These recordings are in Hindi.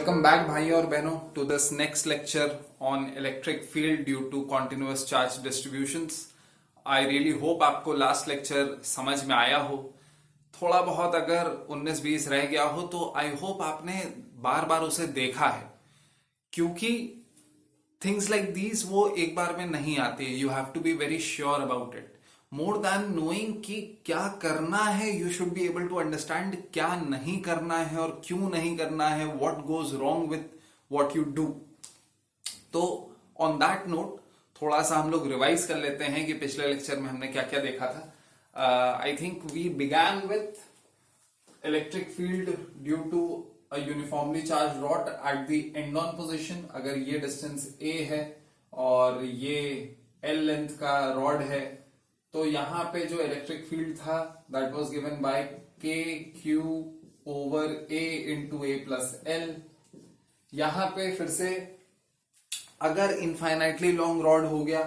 वेलकम बैक भाइयों और बहनों to this next lecture on electric field due to continuous charge distributions. I really hope आपको लास्ट लेक्चर समझ में आया हो। थोड़ा बहुत अगर 19-20 रह गया हो तो आई होप आपने बार बार उसे देखा है, क्योंकि थिंग्स लाइक दीज वो एक बार में नहीं आती। You have to be very sure about it. More than knowing कि क्या करना है, you should be able to understand क्या नहीं करना है और क्यों नहीं करना है, what goes wrong with what you do. तो ऑन दैट नोट थोड़ा सा हम लोग रिवाइज कर लेते हैं कि पिछले लेक्चर में हमने क्या क्या देखा था। I think we began with electric field due to a uniformly charged rod at the end on position। अगर ये डिस्टेंस a है और ये l लेंथ का रॉड है तो यहां पे जो इलेक्ट्रिक फील्ड था that was given by k q over a into a plus l। यहां पे फिर से अगर इनफाइनाइटली लॉन्ग रॉड हो गया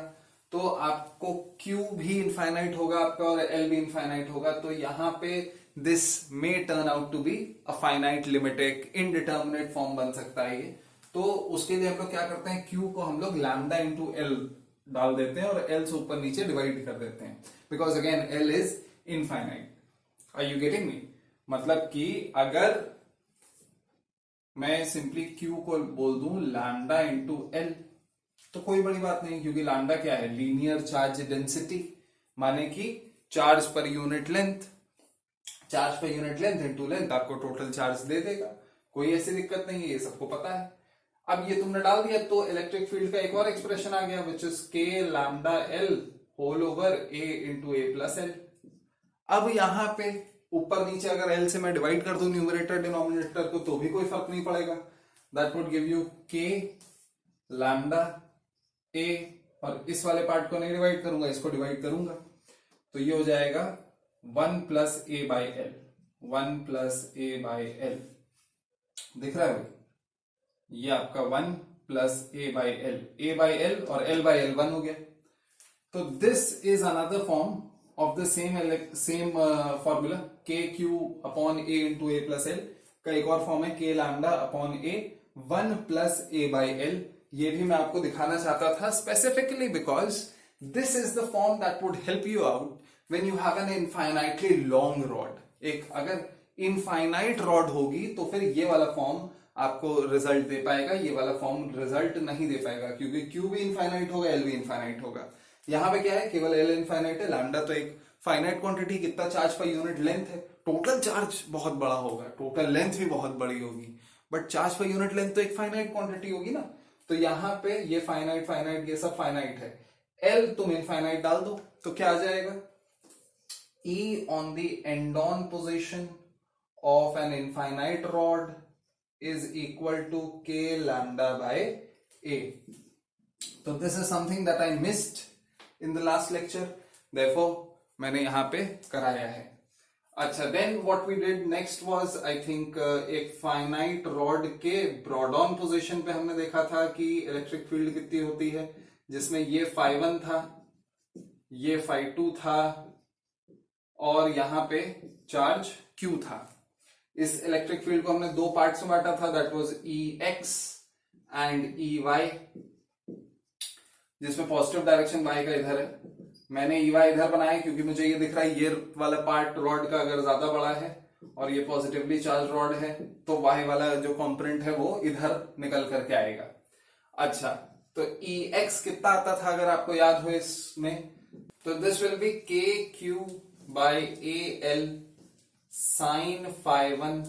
तो आपको q भी इनफाइनाइट होगा आपका और l भी इनफाइनाइट होगा, तो यहां पे this may turn out to be a finite limit, एक इनडिटर्मिनेट फॉर्म बन सकता है ये। तो उसके लिए हम लोग क्या करते हैं, q को हम लोग लैम्डा इंटू एल डाल देते हैं और l से ऊपर नीचे डिवाइड कर देते हैं, because again l is infinite. Are you getting me? मतलब कि अगर मैं सिंपली q को बोल दूं लैम्डा इंटू एल तो कोई बड़ी बात नहीं, क्योंकि लैम्डा क्या है, लीनियर चार्ज डेंसिटी, माने कि चार्ज पर यूनिट लेंथ, चार्ज पर यूनिट लेंथ इंटू लेंथ आपको टोटल चार्ज दे देगा। कोई ऐसी दिक्कत नहीं है, ये सबको पता है। अब ये तुमने डाल दिया तो इलेक्ट्रिक फील्ड का एक और एक्सप्रेशन आ गया विच इज के लैम्डा एल होल ओवर ए इंटू ए प्लस एल। अब यहां पे ऊपर नीचे अगर एल से मैं डिवाइड कर दूं न्यूमरेटर डिनोमिनेटर को तो भी कोई फर्क नहीं पड़ेगा। दैट वुड गिव यू के लैम्डा ए, और इस वाले पार्ट को नहीं डिवाइड करूंगा, इसको डिवाइड करूंगा तो ये हो जाएगा 1 plus A by L, 1 plus A by L. दिख रहा है भाई, ये आपका 1 plus A by L, A by L और एल बाई एल 1 हो गया। तो this is another form of the same formula के क्यू अपॉन ए इंटू ए प्लस एल का एक और फॉर्म है के lambda upon A 1 plus A by L. ये भी मैं आपको दिखाना चाहता था specifically because this is the form that would help you out when you have an infinitely long rod। एक अगर इनफाइनाइट रॉड होगी तो फिर ये वाला फॉर्म आपको रिजल्ट दे पाएगा, ये वाला फॉर्म रिजल्ट नहीं दे पाएगा, क्योंकि Q भी इनफाइनाइट होगा, L भी इनफाइनाइट होगा। यहां पे क्या है, केवल L इनफाइनाइट है, लैम्डा तो एक फाइनाइट क्वांटिटी, कितना चार्ज पर यूनिट लेंथ है, टोटल चार्ज बहुत बड़ा होगा, टोटल लेंथ भी बहुत बड़ी होगी, बट चार्ज पर यूनिट लेंथ तो एक फाइनाइट क्वांटिटी होगी ना। तो यहां पे ये फाइनाइट फाइनाइट ये सब फाइनाइट है, L तुम इनफाइनाइट डाल दो तो क्या आ जाएगा, E on the end-on position of an infinite rod is equal to K lambda by A. So this is something that I missed in the last lecture. Therefore, मैंने यहाँ पे कराया है। अच्छा, then what we did next was I think एक finite rod के broad-on position पे हमने देखा था कि electric field कितनी होती है, जिसमें ये phi1 था, ये phi2 था और यहां पे चार्ज Q था। इस इलेक्ट्रिक फील्ड को हमने दो पार्ट्स में बांटा था, that was EX and EY, जिसमें पॉजिटिव डायरेक्शन Y का इधर है। मैंने EY इधर बनाया क्योंकि मुझे ये दिख रहा है ये वाला पार्ट रॉड का अगर ज्यादा बड़ा है और ये पॉजिटिवली चार्ज रॉड है तो Y वाला जो कॉम्पोनेंट है वो इधर निकल करके आएगा। अच्छा, तो EX कितना आता था अगर आपको याद हो इसमें, तो this will B KQ by AL sin phi1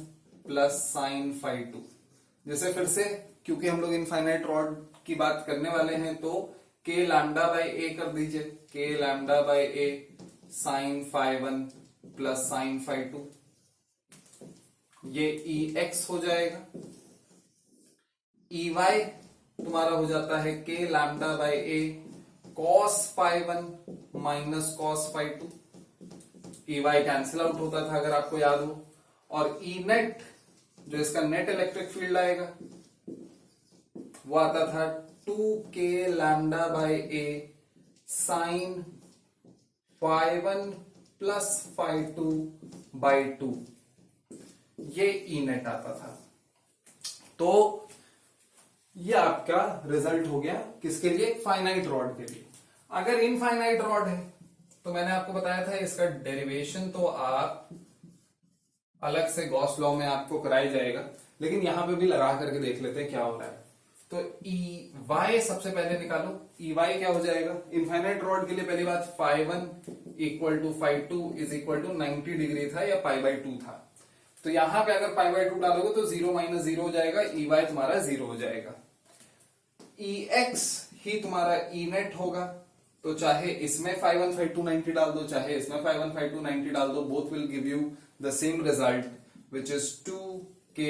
plus sin phi2। जैसे फिर से क्योंकि हम लोग इनफाइनाइट रॉड की बात करने वाले हैं तो k लैम्डा बाई ए कर दीजिए, k lambda by A sin phi1 plus sin phi2, ये EX हो जाएगा। EY तुम्हारा हो जाता है k lambda by A cos phi1 minus cos phi2, EY cancel out होता था अगर आपको याद हो, और E नेट जो इसका नेट इलेक्ट्रिक फील्ड आएगा वो आता था 2k lambda by a sine phi1 plus phi2 by 2, ये E नेट आता था। तो ये आपका रिजल्ट हो गया किसके लिए, फाइनाइट रॉड के लिए। अगर इनफाइनाइट रॉड है तो मैंने आपको बताया था इसका डेरिवेशन तो आप अलग से गॉस लॉ में आपको कराया जाएगा, लेकिन यहां पे भी लगा करके देख लेते हैं क्या हो रहा है। तो ई वाई सबसे पहले निकालो, ई वाई क्या हो जाएगा इनफाइनाइट रॉड के लिए। पहली बात φ1 equal to φ2 is equal to 90 degree था या π/2 था, तो यहां पे अगर π/2 डालोगे तो 0 - 0 हो जाएगा, ई वाई तुम्हारा 0 हो जाएगा। ई एक्स ही तुम्हारा ई नेट होगा, तो चाहे इसमें φ1 φ2 90 डाल दो, चाहे इसमें φ1 φ2 90 डाल दो, both will give you the same result which is 2k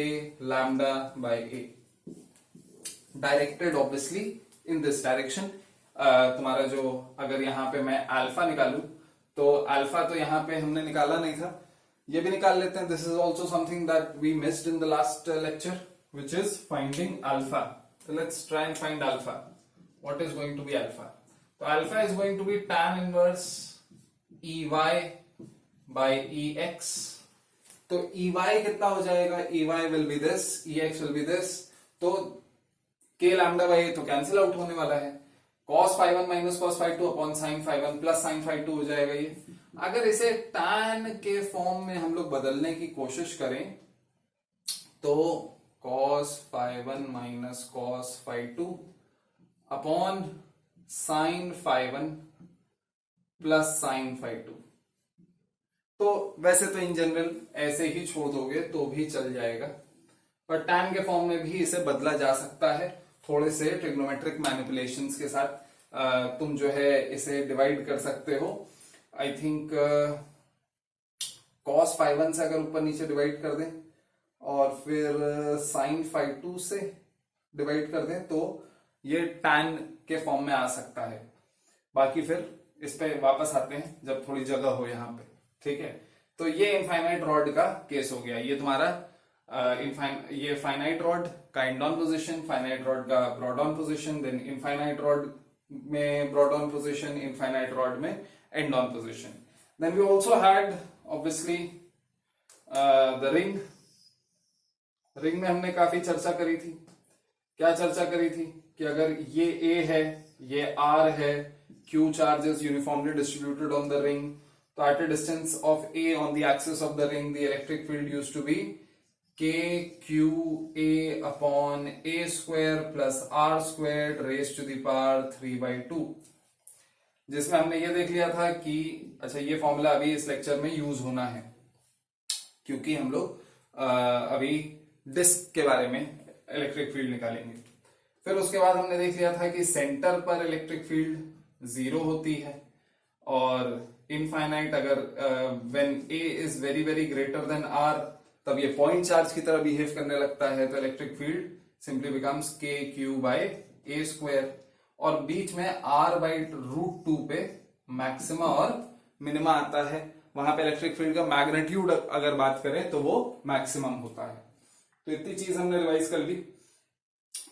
λ/a, directed obviously in this direction. तुम्हारा जो अगर यहां पे मैं अल्फा निकालू तो अल्फा तो यहां पे हमने निकाला नहीं था, ये भी निकाल लेते हैं। This is also something that we missed in the last lecture which is finding alpha. So let's try and find alpha. What is going to be alpha? So alpha is going to be tan inverse EY by EX. तो EY कितना हो जाएगा, EY will be this, EX will be this. तो K lambda by A तो कैंसिल आउट होने वाला है, cos φ1 minus cos φ2 upon sin φ1 plus sin φ2 हो जाएगा ये। अगर इसे tan के फॉर्म में हम लोग बदलने की कोशिश करें तो cos φ1 minus cos φ2 upon sin φ1 plus sin φ2। तो वैसे तो इन जनरल ऐसे ही छोड़ दोगे तो भी चल जाएगा, पर tan के फॉर्म में भी इसे बदला जा सकता है थोड़े से ट्रिग्नोमेट्रिक मैनिपुलेशंस के साथ। तुम जो है इसे डिवाइड कर सकते हो, आई थिंक cos φ1 से अगर ऊपर नीचे डिवाइड कर दें और फिर sin φ2 से डिवाइड कर दें तो ये tan के फॉर्म में आ सकता है। बाकी फिर इस पे वापस आते हैं जब थोड़ी जगह हो यहाँ पे, ठीक है। तो ये इनफाइनाइट रॉड का केस हो गया, ये तुम्हारा ये फाइनाइट रॉड का end on position, finite rod का broad on position, then infinite rod में broad on position, infinite rod में end on position. Then we also had obviously the ring. Ring में हमने काफी चर्चा करी थी। क्या चर्चा करी थी कि अगर ये A है, ये R है, Q charges uniformly distributed on the ring, तो at a distance of A on the axis of the ring, the electric field used to be KQA upon A square plus R squared raised to the power 3/2, जिसमें हमने ये देख लिया था कि अच्छा ये फॉर्मूला अभी इस लेक्चर में यूज होना है क्योंकि हम लोग अभी डिस्क के बारे में इलेक्ट्रिक फील्ड निकालेंगे। फिर उसके बाद हमने देख लिया था कि सेंटर पर इलेक्ट्रिक फील्ड 0 होती है और इनफाइनाइट अगर when A is very very greater than R तब ये पॉइंट चार्ज की तरह बिहेव करने लगता है, तो electric field simply becomes KQ by A square, और बीच में R/√2 पे मैक्सिमा और मिनिमा आता है। वहां पे इलेक्ट्रिक फील्ड का मैग्नीट्यूड अगर बात करें तो वो मैक्सिमम होता है। तो इतनी चीज हमने रिवाइज कर ली।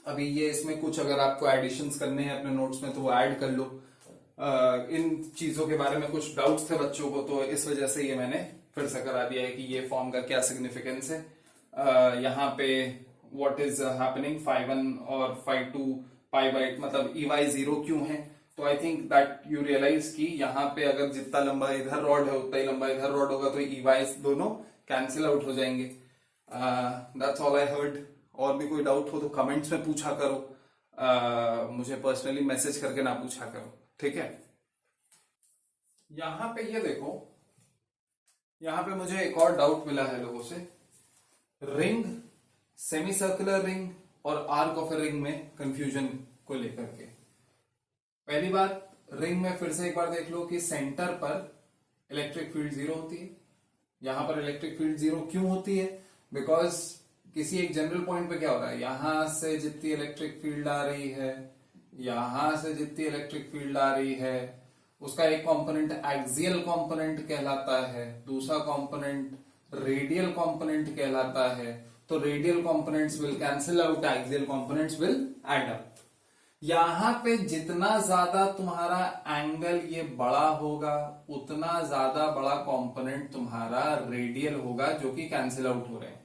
अभी ये इसमें कुछ अगर आपको एडिशंस करने हैं अपने नोट्स में तो वो ऐड कर लो। इन चीजों के बारे में कुछ डाउट्स थे बच्चों को, तो इस वजह से ये मैंने फिर से करा दिया है कि ये फॉर्म का क्या सिग्निफिकेंस है। यहाँ पे व्हाट इज हैपनिंग φ1 और φ2 मतलब EY 0 क्यों है, तो I think that you realise कि यहाँ पे अगर जितना लंबा इधर रॉड है उतना ही लंबा इधर रॉड होगा तो EY दोनों कैंसिल आउट हो जाएंगे। That's all I heard. और भी कोई डाउट हो तो कमेंट्स में पूछा करो, मुझे पर्सनली मैसेज करके ना पूछा करो, ठीक है। यहां पे ये देखो, यहां पे मुझे एक और डाउट मिला है लोगों से, रिंग, सेमी सर्कुलर रिंग और आर्क ऑफ ए रिंग में कंफ्यूजन को लेकर के। पहली बात, रिंग में फिर से एक बार देख लो कि सेंटर पर इलेक्ट्रिक फील्ड 0 होती है। यहां पर इलेक्ट्रिक फील्ड 0 क्यों होती है, बिकॉज किसी एक जनरल पॉइंट पे क्या हो रहा है, यहां से जितनी इलेक्ट्रिक फील्ड आ रही है, यहां से जितनी इलेक्ट्रिक फील्ड आ रही है, उसका एक कंपोनेंट एक्सियल कंपोनेंट कहलाता है, दूसरा कंपोनेंट रेडियल कंपोनेंट कहलाता है। तो radial components will cancel out, axial components will add up. यहां पे जितना ज्यादा तुम्हारा एंगल ये बड़ा होगा उतना ज्यादा बड़ा कंपोनेंट तुम्हारा रेडियल होगा, जो कि कैंसिल आउट हो रहे हैं।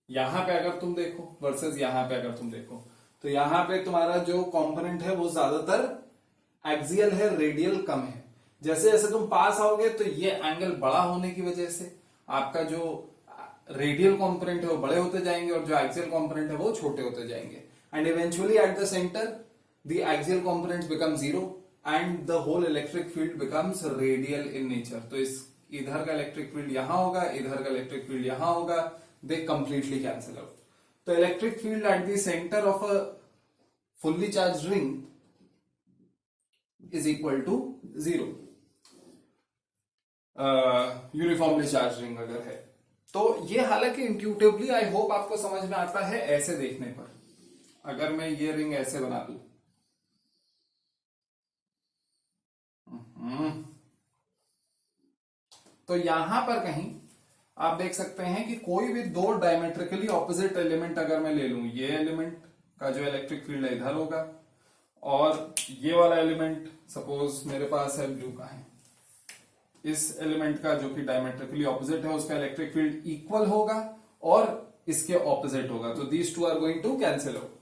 यहां पे अगर तुम देखो वर्सेस यहां पे अगर तुम देखो, तो यहां पे तुम्हारा जो कंपोनेंट है वो ज्यादातर एक्सियल है, रेडियल कम है। जैसे जैसे तुम पास आओगे तो ये एंगल बड़ा होने की वजह से आपका जो रेडियल कंपोनेंट है वो बड़े होते जाएंगे और जो एक्सियल कंपोनेंट है वो छोटे होते जाएंगे। And eventually at the centre the axial components become zero and the whole electric field becomes radial in nature. तो इस इधर का इलेक्ट्रिक फील्ड यहां होगा, इधर का इलेक्ट्रिक फील्ड यहां होगा, दे कंप्लीटली कैंसिल आउट। तो electric field at the centre of a fully charge ring is equal to zero, uniformly charge ring अगर है तो। ये हालांकि इंट्यूटिवली आई होप आपको समझ में आता है ऐसे देखने पर। अगर मैं ये रिंग ऐसे बना दूं, तो यहां पर कहीं आप देख सकते हैं कि कोई भी दो डायमेट्रिकली ऑपोजिट एलिमेंट अगर मैं ले लूं, ये एलिमेंट का जो इलेक्ट्रिक फील्ड है इधर होगा और ये वाला एलिमेंट सपोज मेरे पास है ब्लू का है, इस एलिमेंट का जो कि डायमेट्रिकली ऑपोजिट है उसका इलेक्ट्रिक फील्ड इक्वल होगा और इसके ऑपोजिट होगा। तो these two are going to cancel out.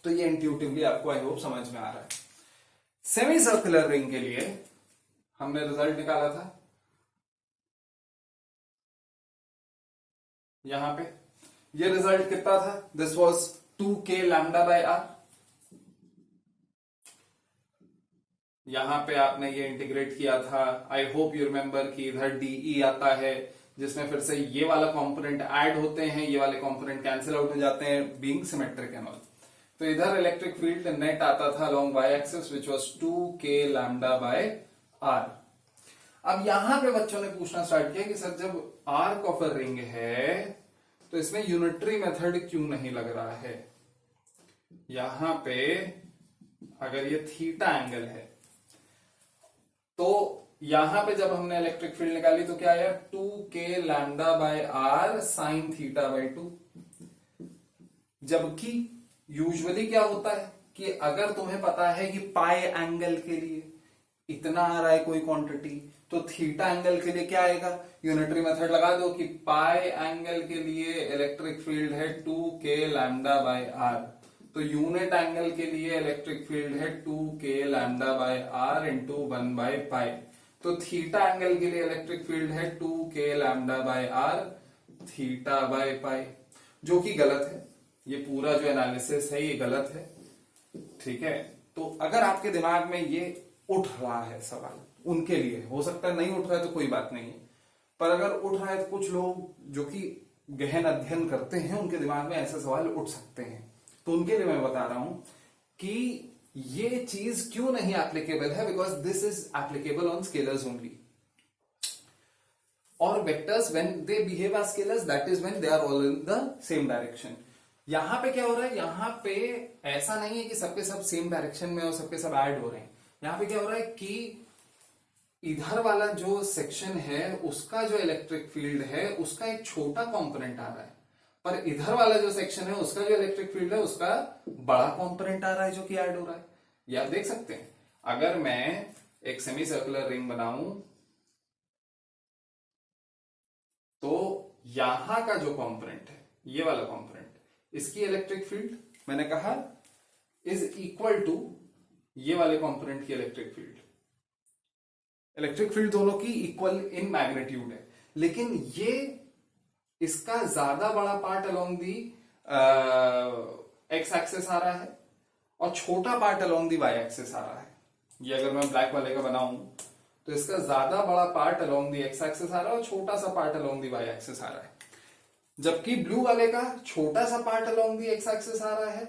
तो ये इंट्यूटिवली आपको आई होप समझ में आ रहा है। सेमी सर्कुलर रिंग के लिए हमने रिजल्ट निकाला था यहां पे। ये रिजल्ट कितना था? This was 2k lambda by R. यहां पे आपने ये इंटीग्रेट किया था। आई होप यू रिमेंबर कि इधर डीई आता है जिसमें फिर से ये वाला कंपोनेंट ऐड होते हैं, ये वाले कंपोनेंट कैंसिल आउट हो जाते हैं बीइंग सिमेट्रिक एंड ऑल। तो इधर इलेक्ट्रिक फील्ड नेट आता था along Y axis which was 2k lambda by R. अब यहां पे बच्चों ने पूछना स्टार्ट किया कि सर जब आर्क ऑफ अ रिंग है तो इसमें यूनिटरी मेथड क्यों नहीं लग रहा है? यहां पे अगर ये थीटा एंगल है तो यहां पे जब हमने इलेक्ट्रिक फील्ड निकाली तो क्या आया? 2k lambda by R sine theta by 2। जबकि यूजुअली क्या होता है कि अगर तुम्हें पता है कि पाई एंगल के लिए इतना आ रहा है कोई क्वांटिटी, तो थीटा एंगल के लिए क्या आएगा? यूनिटरी मेथड लगा दो कि पाई एंगल के लिए इलेक्ट्रिक फील्ड है 2k लैम्डा बाय आर, तो यूनिट एंगल के लिए इलेक्ट्रिक फील्ड है 2k lambda by R into 1 by pi. तो थीटा एंगल के लिए इलेक्ट्रिक फील्ड है 2k lambda by R theta by pi, जो कि गलत है। ये पूरा जो एनालिसिस है ये गलत है, ठीक है। तो अगर आपके दिमाग में ये उठ रहा है सवाल, उनके लिए हो सकता है नहीं उठ रहा है तो कोई बात नहीं है, पर अगर उठ रहा है तो कुछ लोग जो कि गहन अध्ययन करते हैं उनके दिमाग में ऐसे सवाल उठ सकते हैं। तो उनके लिए मैं बता रहा हूं कि ये चीज क्यों नहीं एप्लीकेबल है, because this is applicable on scalars only और vectors when they behave as scalars, that is when they are all in the same direction. यहां पे क्या हो रहा है? यहां पे ऐसा नहीं है कि सबके सब सेम डायरेक्शन में और सबके सब ऐड हो रहे हैं। यहां पे क्या हो रहा है कि इधर वाला जो सेक्शन है उसका जो इलेक्ट्रिक फील्ड है उसका एक छोटा कंपोनेंट आ रहा है, पर इधर वाला जो सेक्शन है उसका जो इलेक्ट्रिक फील्ड है उसका बड़ा कंपोनेंट आ रहा है जो कि ऐड हो रहा है। ये आप देख सकते हैं। अगर मैं एक सेमी सर्कुलर रिंग बनाऊं तो यहां का जो कंपोनेंट है, ये वाला कंपोनेंट, इसकी इलेक्ट्रिक फील्ड मैंने कहा इज इक्वल टू ये वाले कंपोनेंट की इलेक्ट्रिक फील्ड। इलेक्ट्रिक फील्ड दोनों की इक्वल इन मैग्नीट्यूड है, लेकिन ये इसका ज्यादा बड़ा part along the x axis आ रहा है और छोटा part along the Y axis आ रहा है। ये अगर मैं ब्लैक वाले का बनाऊं तो इसका ज्यादा बड़ा part along the x axis आ रहा है और छोटा सा part along the Y axis आ रहा है, जबकि ब्लू वाले का छोटा सा part along the x axis आ रहा है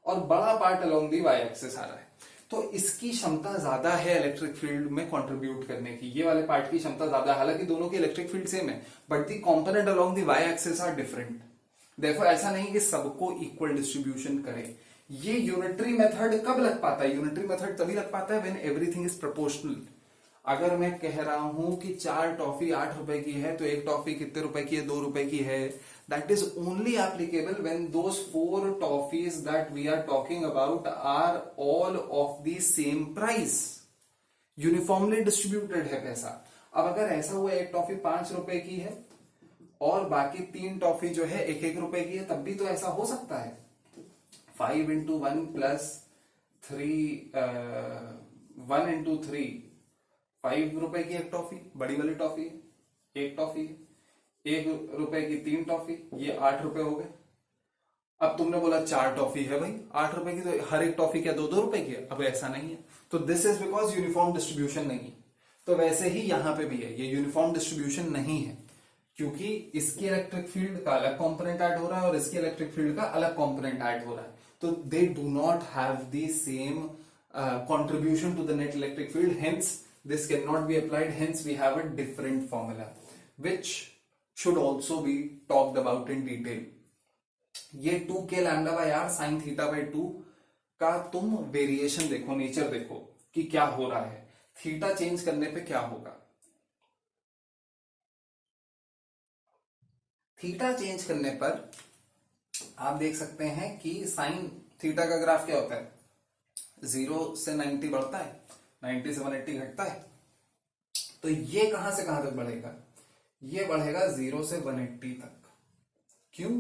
और बड़ा part along the Y axis आ रहा है। तो इसकी क्षमता ज्यादा है इलेक्ट्रिक फील्ड में कंट्रीब्यूट करने की, ये वाले पार्ट की क्षमता ज्यादा है। हालांकि दोनों की इलेक्ट्रिक फील्ड सेम है but the component along the Y axis are different. देखो ऐसा नहीं कि सबको इक्वल डिस्ट्रीब्यूशन करें। ये यूनिटरी मेथड कब लग पाता है? यूनिटरी मेथड तभी लग पाता है व्हेन एवरीथिंग इज प्रोपोर्शनल। अगर मैं कह रहा हूं कि 4 टॉफी 8 रुपए की है तो एक टॉफी कितने रुपए की है? 2 रुपए की है। That is only applicable when those 4 toffees that we are talking about are all of the same price. Uniformly distributed है पैसा। अब अगर ऐसा हुआ एक टॉफी 5 रुपए की है और बाकी 3 टॉफी जो है 1-1 रुपए की है, तब भी तो ऐसा हो सकता है। 5 into 1 plus 3 1 into 3 5 रुपए की एक टॉफी, बड़ी वाली टॉफी एक टॉफी, 1 रुपए की 3 टॉफी, ये 8 रुपए हो गए। अब तुमने बोला 4 टॉफी है भाई, 8 रुपए की, तो हर एक टॉफी क्या 2-2 रुपए की है? अब ऐसा नहीं है, तो this is because uniform distribution नहीं है। तो वैसे ही यहां पे भी है, ये यूनिफॉर्म डिस्ट्रीब्यूशन नहीं है, क्योंकि इसकी इलेक्ट्रिक फील्ड का अलग कंपोनेंट ऐड हो रहा है और इसकी इलेक्ट्रिक फील्ड का अलग कंपोनेंट ऐड हो रहा है, तो they do not have the same contribution to the net electric field, hence this cannot be applied, hence we have a different formula which should also be talked about in detail. ये 2k lambda by R sine theta by 2 का तुम वेरिएशन देखो, नेचर देखो कि क्या हो रहा है, थीटा चेंज करने पे क्या होगा। थीटा चेंज करने पर आप देख सकते हैं कि साइन थीटा का ग्राफ क्या होता है, 0 से 90 बढ़ता है, 90 से 180 घटता है। तो ये कहां से कहां तक बढ़ेगा, ये बढ़ेगा 0 से 180 तक। क्यों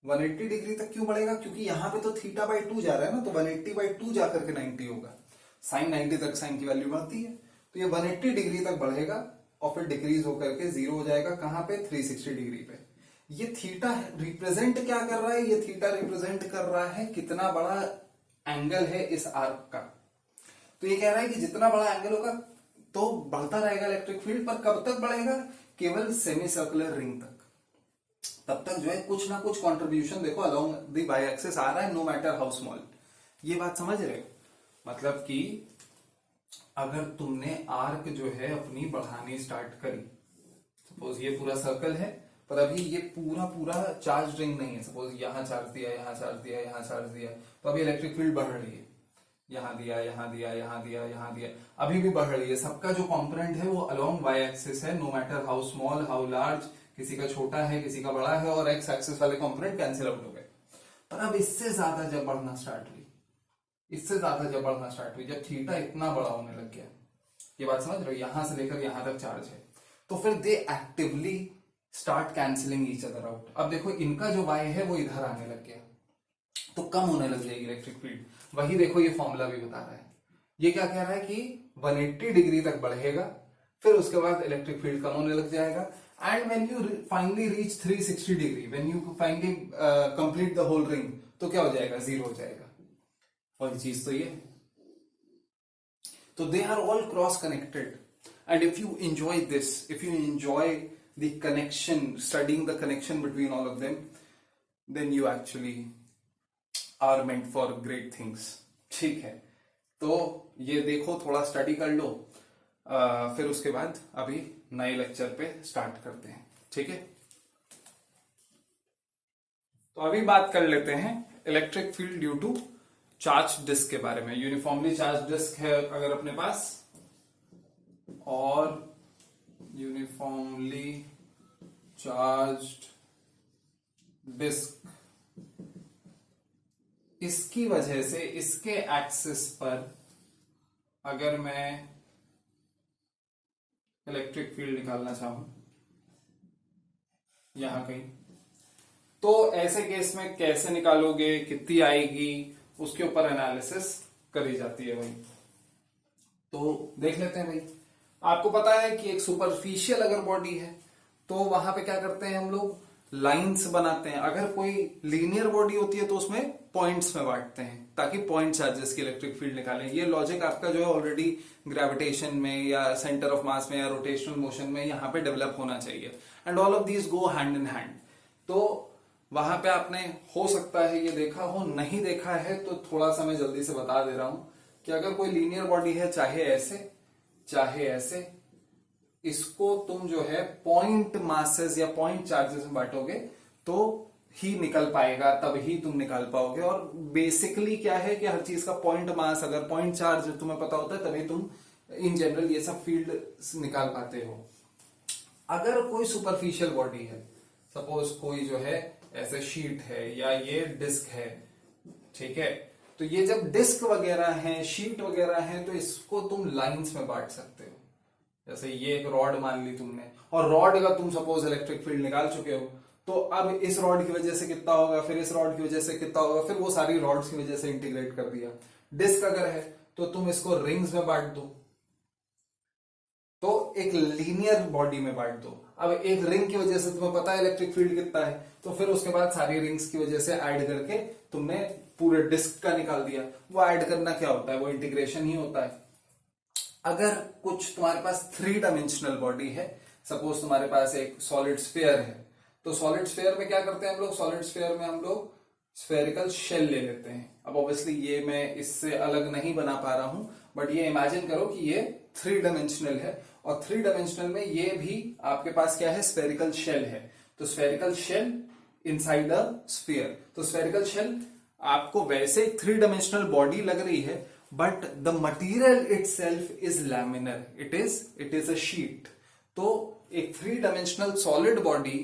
180 डिग्री तक क्यों बढ़ेगा, क्योंकि यहां पे तो थीटा बाई 2 जा रहा है ना, तो 180/2 जाकर के 90 होगा। साइन 90 तक साइन की वैल्यू बढ़ती है, तो ये 180 डिग्री तक बढ़ेगा और फिर डिक्रीज होकर के 0 हो जाएगा, कहां पे 360 डिग्री पे। ये थीटा रिप्रेजेंट क्या कर रहा है, ये थीटा रिप्रेजेंट कर रहा है कितना बड़ा एंगल है इस आर्क का। तो ये कह रहा है कि जितना बड़ा एंगल होगा तो बढ़ता रहेगा इलेक्ट्रिक फील्ड, पर कब तक बढ़ेगा, केवल सेमी सर्कुलर रिंग तक। तब तक जो है कुछ ना कुछ कंट्रीब्यूशन देखो अलोंग द वाई एक्सिस आ रहा है, नो मैटर हाउ स्मॉल। ये बात समझ रहे हो, मतलब कि अगर तुमने आर्क जो है अपनी बढ़ानी स्टार्ट करी, सपोज ये पूरा सर्कल है पर अभी ये पूरा पूरा चार्ज रिंग नहीं है, सपोज यहां चार्ज दिया, यहां चार्ज दिया, यहां चार्ज दिया, तो अभी इलेक्ट्रिक फील्ड बढ़ रही है, यहां दिया, यहां दिया, यहां दिया, यहां दिया, अभी भी बढ़ रही है। सबका जो कंपोनेंट है वो अलोंग वाई एक्सिस है, no matter how small how large, किसी का छोटा है किसी का बड़ा है, और एक्स एक्सिस वाले कंपोनेंट कैंसिल आउट हो गए। पर अब इससे ज्यादा जब बढ़ना स्टार्ट हुई, इससे ज्यादा जब बढ़ना स्टार्ट हुई, जब थीटा इतना बड़ा होने लग गया, ये बात समझ रहे हो, यहां से लेकर यहां तक चार्ज है, तो फिर they actively start cancelling each other out. अब देखो इनका जो वाई है वो इधर आने लग गया, तो कम होने लग जाएगी इलेक्ट्रिक फील्ड। वही देखो ये फॉर्मूला भी बता रहा है, ये क्या कह रहा है कि 180 डिग्री तक बढ़ेगा, फिर उसके बाद इलेक्ट्रिक फील्ड कम होने लग जाएगा, and when you finally reach 360 degree, when you finally complete the whole ring, तो क्या हो जाएगा, 0 हो जाएगा। और चीज तो ये, तो they are all cross connected, and if you enjoy this, if you enjoy the connection, studying the connection between all of them, then you actually are meant for great things। ठीक है, तो ये देखो थोड़ा स्टडी कर लो, फिर उसके बाद अभी नए लेक्चर पे स्टार्ट करते हैं, ठीक है। तो अभी बात कर लेते हैं electric field due to charge disc के बारे में। यूनिफॉर्मली चार्ज डिस्क है अगर अपने पास, और यूनिफॉर्मली चार्ज्ड डिस्क, इसकी वजह से इसके एक्सिस पर अगर मैं इलेक्ट्रिक फील्ड निकालना चाहूं यहां कहीं, तो ऐसे केस में कैसे निकालोगे, कितनी आएगी, उसके ऊपर एनालिसिस करी जाती है भाई। तो देख लेते हैं भाई, आपको पता है कि एक सुपरफिशियल अगर बॉडी है तो वहां पे क्या करते हैं हम लोग, लाइंस बनाते हैं। अगर कोई लीनियर बॉडी होती है तो उसमें पॉइंट्स में बांटते हैं ताकि पॉइंट चार्जेस की इलेक्ट्रिक फील्ड निकालें। ये लॉजिक आपका जो है ऑलरेडी ग्रेविटेशन में या सेंटर ऑफ मास में या रोटेशनल मोशन में यहाँ पे डेवलप होना चाहिए, and all of these go hand in hand. तो वहां पे आपने हो सकता है ये देखा हो, नहीं देखा है तो थोड़ा सा मैं जल्दी से बता दे रहा हूं कि अगर कोई लीनियर बॉडी है, चाहे ऐसे चाहे ऐसे, इसको तुम जो है पॉइंट मासेस या पॉइंट चार्जेस में बांटोगे तो ही निकल पाएगा, तब ही तुम निकाल पाओगे। और बेसिकली क्या है कि हर चीज का पॉइंट मास, अगर पॉइंट चार्ज तुम्हें पता होता है तभी तुम इन जनरल ये सब फील्ड निकाल पाते हो। अगर कोई सुपरफिशियल बॉडी है, सपोज कोई जो है ऐसे शीट है या ये डिस्क है, ठीक है, तो ये जब डिस्क वगैरह है, शीट वगैरह है, तो इसको तुम लाइंस में बांट सकते हो। जैसे ये एक रॉड मान ली तुमने, और रॉड का तुम सपोज इलेक्ट्रिक फील्ड निकाल चुके हो, तो अब इस रॉड की वजह से कितना होगा, फिर इस रॉड की वजह से कितना होगा, फिर वो सारी रॉड्स की वजह से इंटीग्रेट कर दिया। डिस्क अगर है तो तुम इसको रिंग्स में बांट दो, तो एक लीनियर बॉडी में बांट दो। अब एक रिंग की वजह से तुम्हें पता है इलेक्ट्रिक फील्ड कितना है, तो फिर उसके बाद सारी रिंग्स की वजह से ऐड करके तुमने पूरे डिस्क का निकाल दिया। वो ऐड करना क्या होता है, वो इंटीग्रेशन ही होता है। अगर कुछ तुम्हारे पास 3 डायमेंशनल बॉडी है, सपोज तुम्हारे पास एक सॉलिड स्फीयर है, तो सॉलिड स्फीयर में क्या करते हैं हम लोग, सॉलिड स्फीयर में हम लोग स्फेरिकल शेल ले लेते हैं। अब ऑब्वियसली ये मैं इससे अलग नहीं बना पा रहा हूं, बट ये इमेजिन करो कि ये 3 डायमेंशनल है, और 3 डायमेंशनल में ये भी आपके पास क्या है, स्फेरिकल शेल है। तो spherical shell inside a sphere, तो स्फेरिकल शेल आपको वैसे 3 डायमेंशनल बॉडी लग रही है, but the material itself is laminar, it is a sheet. तो एक 3 डायमेंशनल सॉलिड बॉडी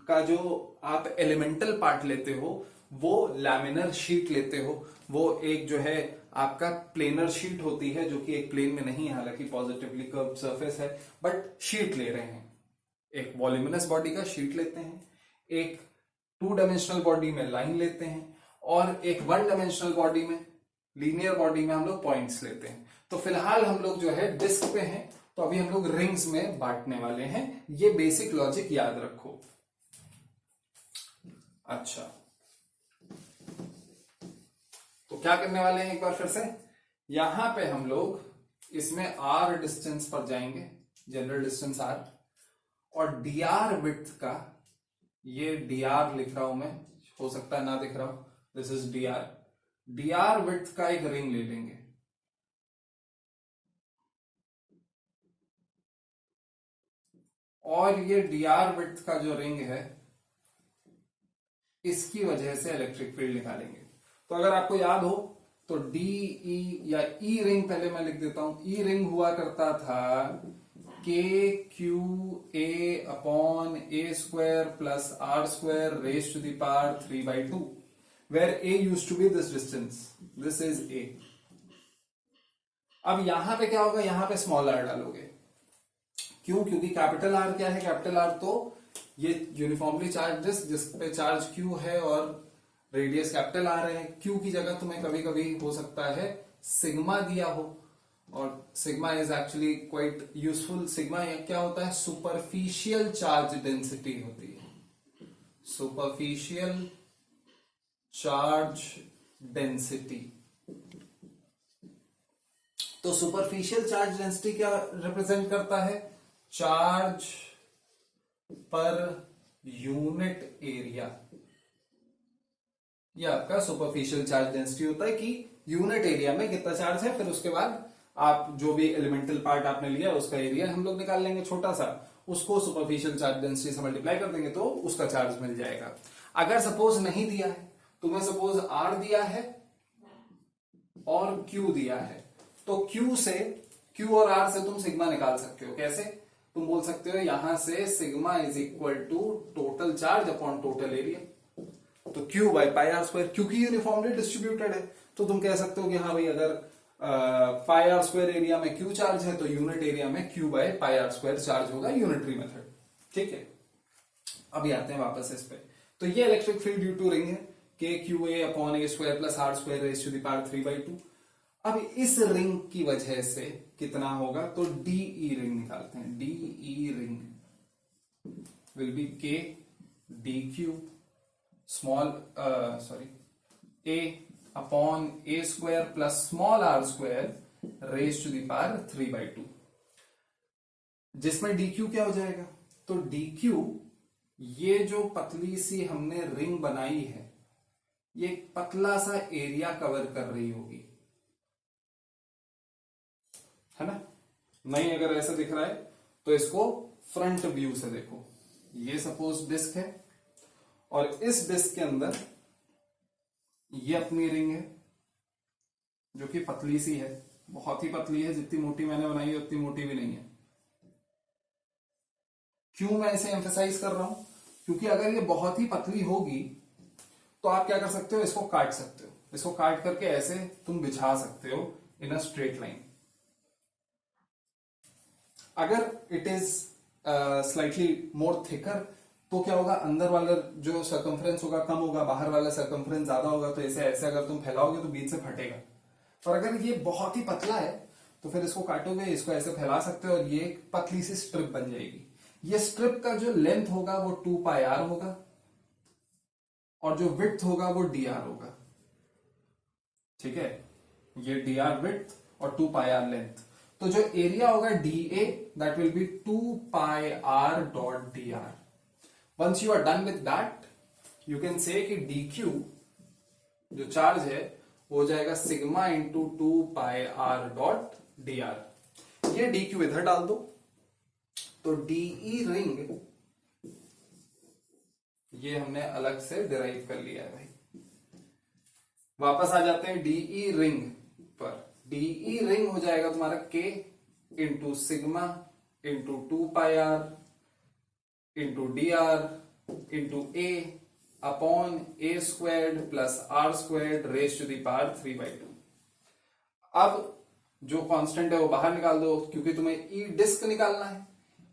का जो आप एलिमेंटल पार्ट लेते हो वो लैमिनर शीट लेते हो। वो एक जो है आपका प्लेनर शीट होती है, जो कि एक प्लेन में नहीं है, हालांकि पॉजिटिवली कर्व्ड सरफेस है, बट शीट ले रहे हैं। एक वॉल्यूमिनस बॉडी का शीट लेते हैं, एक 2 डायमेंशनल बॉडी में लाइन लेते हैं, और एक 1 डायमेंशनल बॉडी में, लीनियर बॉडी में हम लोग पॉइंट्स लेते हैं। तो फिलहाल हम लोग जो है डिस्क पे हैं, तो अभी हम लोग रिंग्स में बांटने वाले हैं। ये बेसिक लॉजिक याद रखो। अच्छा, तो क्या करने वाले हैं एक बार फिर से, यहां पे हम लोग इसमें r डिस्टेंस पर जाएंगे, जनरल डिस्टेंस r, और dr विड्थ का, ये dr लिख रहा हूं मैं, हो सकता है ना दिख रहा हूं, दिस इज dr विड्थ का एक रिंग ले लेंगे। और ये dr विड्थ का जो रिंग है, इसकी वजह से इलेक्ट्रिक फील्ड निकालेंगे। तो अगर आपको याद हो तो डी ई या ई रिंग, पहले मैं लिख देता हूं, ई रिंग हुआ करता था k q a upon a square plus r square raise to the power 3/2, where a used to be this distance, this is a. अब यहां पे क्या होगा, यहां पे स्मॉल आर डालोगे, क्यों, क्योंकि कैपिटल आर क्या है, कैपिटल आर तो ये यूनिफॉर्मली चार्ज डिस्क जिस पे चार्ज क्यू है और रेडियस कैपिटल आर है। क्यू की जगह तुम्हें कभी कभी हो सकता है सिग्मा दिया हो, और sigma is actually quite useful. Sigma क्या होता है, सुपरफिशियल चार्ज डेंसिटी होती है, सुपरफिशियल चार्ज डेंसिटी। तो सुपरफिशियल चार्ज डेंसिटी क्या रिप्रेजेंट करता है, चार्ज पर यूनिट एरिया। ये आपका सुपरफिशियल चार्ज डेंसिटी होता है कि यूनिट एरिया में कितना चार्ज है, फिर उसके बाद आप जो भी एलिमेंटल पार्ट आपने लिया उसका एरिया हम लोग निकाल लेंगे छोटा सा, उसको सुपरफिशियल चार्ज डेंसिटी से मल्टीप्लाई कर देंगे तो उसका चार्ज मिल जाएगा। अगर सपोज नहीं दिया है, तुम्हें सपोज आर दिया है और क्यू दिया है, तो क्यू और आर से तुम सिग्मा निकाल सकते हो। कैसे, तुम बोल सकते हो यहां से sigma is equal to total charge upon total area, तो q by pi r square, क्योंकि यूनिफॉर्मली डिस्ट्रीब्यूटेड है, तो तुम कह सकते हो कि हाँ भाई अगर पाई आर स्क्वायर एरिया में क्यू चार्ज है तो यूनिट एरिया में q by pi r square charge होगा, यूनिटरी मेथड। ठीक है, अभी आते हैं वापस इस पे। तो ये electric field due to ring है, k q a upon a square plus r square raise to the power 3/2। अब इस रिंग की वजह से कितना होगा, तो डीई रिंग निकालते हैं। D E ring will be k d q small a upon a square plus small r square raise to the power 3/2, जिसमें डी क्यू क्या हो जाएगा, तो डी क्यू, ये जो पतली सी हमने रिंग बनाई है, ये पतला सा एरिया कवर कर रही होगी, है ना। नहीं, अगर ऐसा दिख रहा है तो इसको फ्रंट व्यू से देखो। ये सपोज डिस्क है और इस डिस्क के अंदर ये अपनी रिंग है जो कि पतली सी है, बहुत ही पतली है, जितनी मोटी मैंने बनाई है उतनी मोटी भी नहीं है। क्यों मैं इसे एम्फेसाइज कर रहा हूं, क्योंकि अगर ये बहुत ही पतली होगी तो आप क्या कर सकते हो, इसको काट सकते हो, इसको काट करके ऐसे तुम बिछा सकते हो इन अ स्ट्रेट लाइन। अगर it is slightly more thicker तो क्या होगा, अंदर वाला जो सर्कमफ्रेंस होगा कम होगा, बाहर वाला सर्कमफ्रेंस ज्यादा होगा, तो ऐसे ऐसे अगर तुम फैलाओगे तो बीच से फटेगा। पर अगर ये बहुत ही पतला है तो फिर इसको काटोगे, इसको ऐसे फैला सकते हो और ये एक पतली सी स्ट्रिप बन जाएगी। ये स्ट्रिप का जो लेंथ होगा वो 2πr होगा और जो विड्थ होगा वो dr होगा। ठीक है, ये dr विड्थ और 2πr लेंथ। तो जो एरिया होगा dA that will be 2πr dot dr। Once you are done with that you can say कि dq जो चार्ज है वो हो जाएगा sigma into 2πr dot dr। ये dq इधर डाल दो तो dE रिंग ये हमने अलग से डिराइव कर लिया है भाई। वापस आ जाते हैं dE रिंग पर। dE रिंग हो जाएगा तुम्हारा k into sigma into 2πr into dr into a upon a squared plus r squared raise to the power 3/2। अब जो कांस्टेंट है वो बाहर निकाल दो क्योंकि तुम्हें ई डिस्क निकालना है।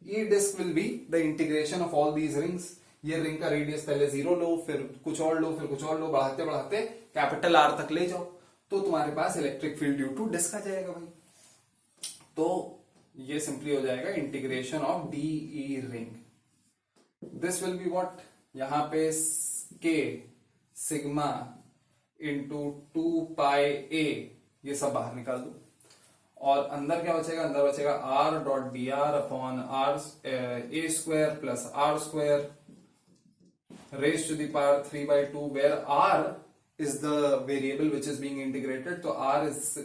E disk will be the integration of all these rings. ये रिंग का रेडियस पहले 0 लो, फिर कुछ और लो, फिर कुछ और लो, बढ़ाते बढ़ाते कैपिटल आर तक ले जाओ तो तुम्हारे पास electric field due to disk आ जाएगा भाई। तो ये सिंपली हो जाएगा integration of d E ring. This will be what, यहां पे के सिग्मा इंटू 2πa ये सब बाहर निकाल दो और अंदर क्या बचेगा, अंदर बचेगा r dot d r upon r a square plus r square raise to the power 3/2 where r is the variable which is being integrated। तो r is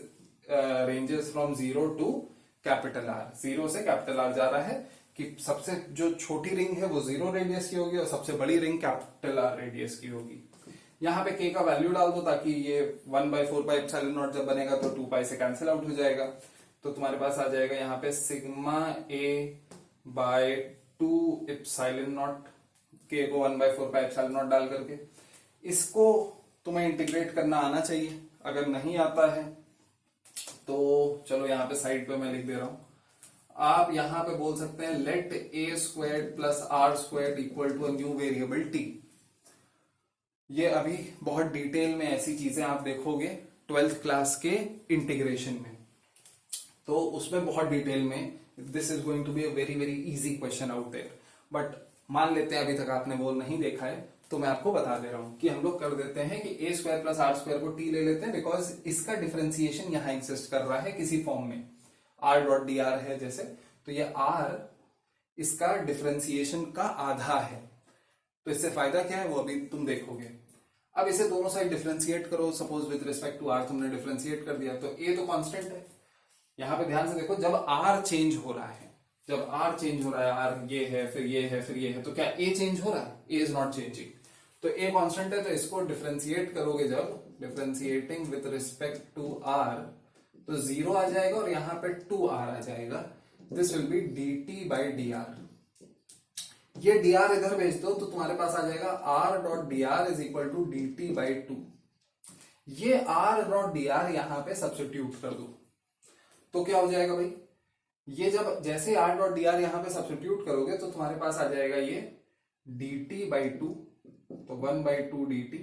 ranges from 0 to capital R। 0 से कैपिटल R जा रहा है कि सबसे जो छोटी रिंग है वो 0 रेडियस की होगी और सबसे बड़ी रिंग कैपिटल R रेडियस की होगी। यहाँ पे k का वैल्यू डाल दो ताकि ये 1/4πε0 जब बनेगा तो 2π से कैंसिल आउट हो जाएगा। तो तुम्हारे पास आ जाएगा यहाँ पे सिग्मा a बाय 2ε0, k को 1/4πε0 डाल करके। इसको तुम्हें इंटीग्रेट करना आना चाहिए, अगर नहीं आता है तो चलो यहाँ पे साइड पे मैं लिख दे रहा हूं। आप यहाँ पे बोल सकते हैं let a squared plus r squared equal to a new variable t। ये अभी बहुत डिटेल में ऐसी चीजें आप देखोगे 12th क्लास के इंटीग्रेशन में, तो उसमें बहुत डिटेल में this is going to be a very very easy question out there. But मान लेते हैं अभी तक आपने वो नहीं देखा है तो मैं आपको बता दे रहा हूं कि हम लोग कर देते हैं कि a square plus r square को t ले लेते हैं बिकॉज इसका डिफरेंशिएशन यहां एग्जिस्ट कर रहा है किसी फॉर्म में, r डॉट डी आर है जैसे, तो ये r इसका डिफरेंशिएशन का आधा है। तो इससे फायदा क्या है वो अभी तुम देखोगे। अब इसे दोनों साइड डिफरेंशिएट करो, suppose with respect to r तुमने डिफरेंशिएट कर दिया तो a तो कांस्टेंट है। यहां पे ध्यान से देखो जब r चेंज हो रहा है, जब r चेंज हो रहा है, r ये है फिर ये है फिर ये है, तो क्या a चेंज हो रहा है? a is not changing. तो a कांस्टेंट है तो इसको डिफरेंशिएट करोगे जब, differentiating with respect to r तो 0 आ जाएगा और यहाँ पे 2r आ जाएगा। This will B dt by dr। ये dr इधर भेज दो तो तुम्हारे पास आ जाएगा r dot dr is equal to dt by 2। ये r डॉट dr यहाँ पे सब्स्टिट्यूट कर दो तो क्या हो जाएगा भाई, ये जब जैसे r डॉट dr यहाँ पे सब्स्टिट्यूट करोगे तो तुम्हारे पास आ जाएगा ये dt बाई 2, तो 1/2 dt,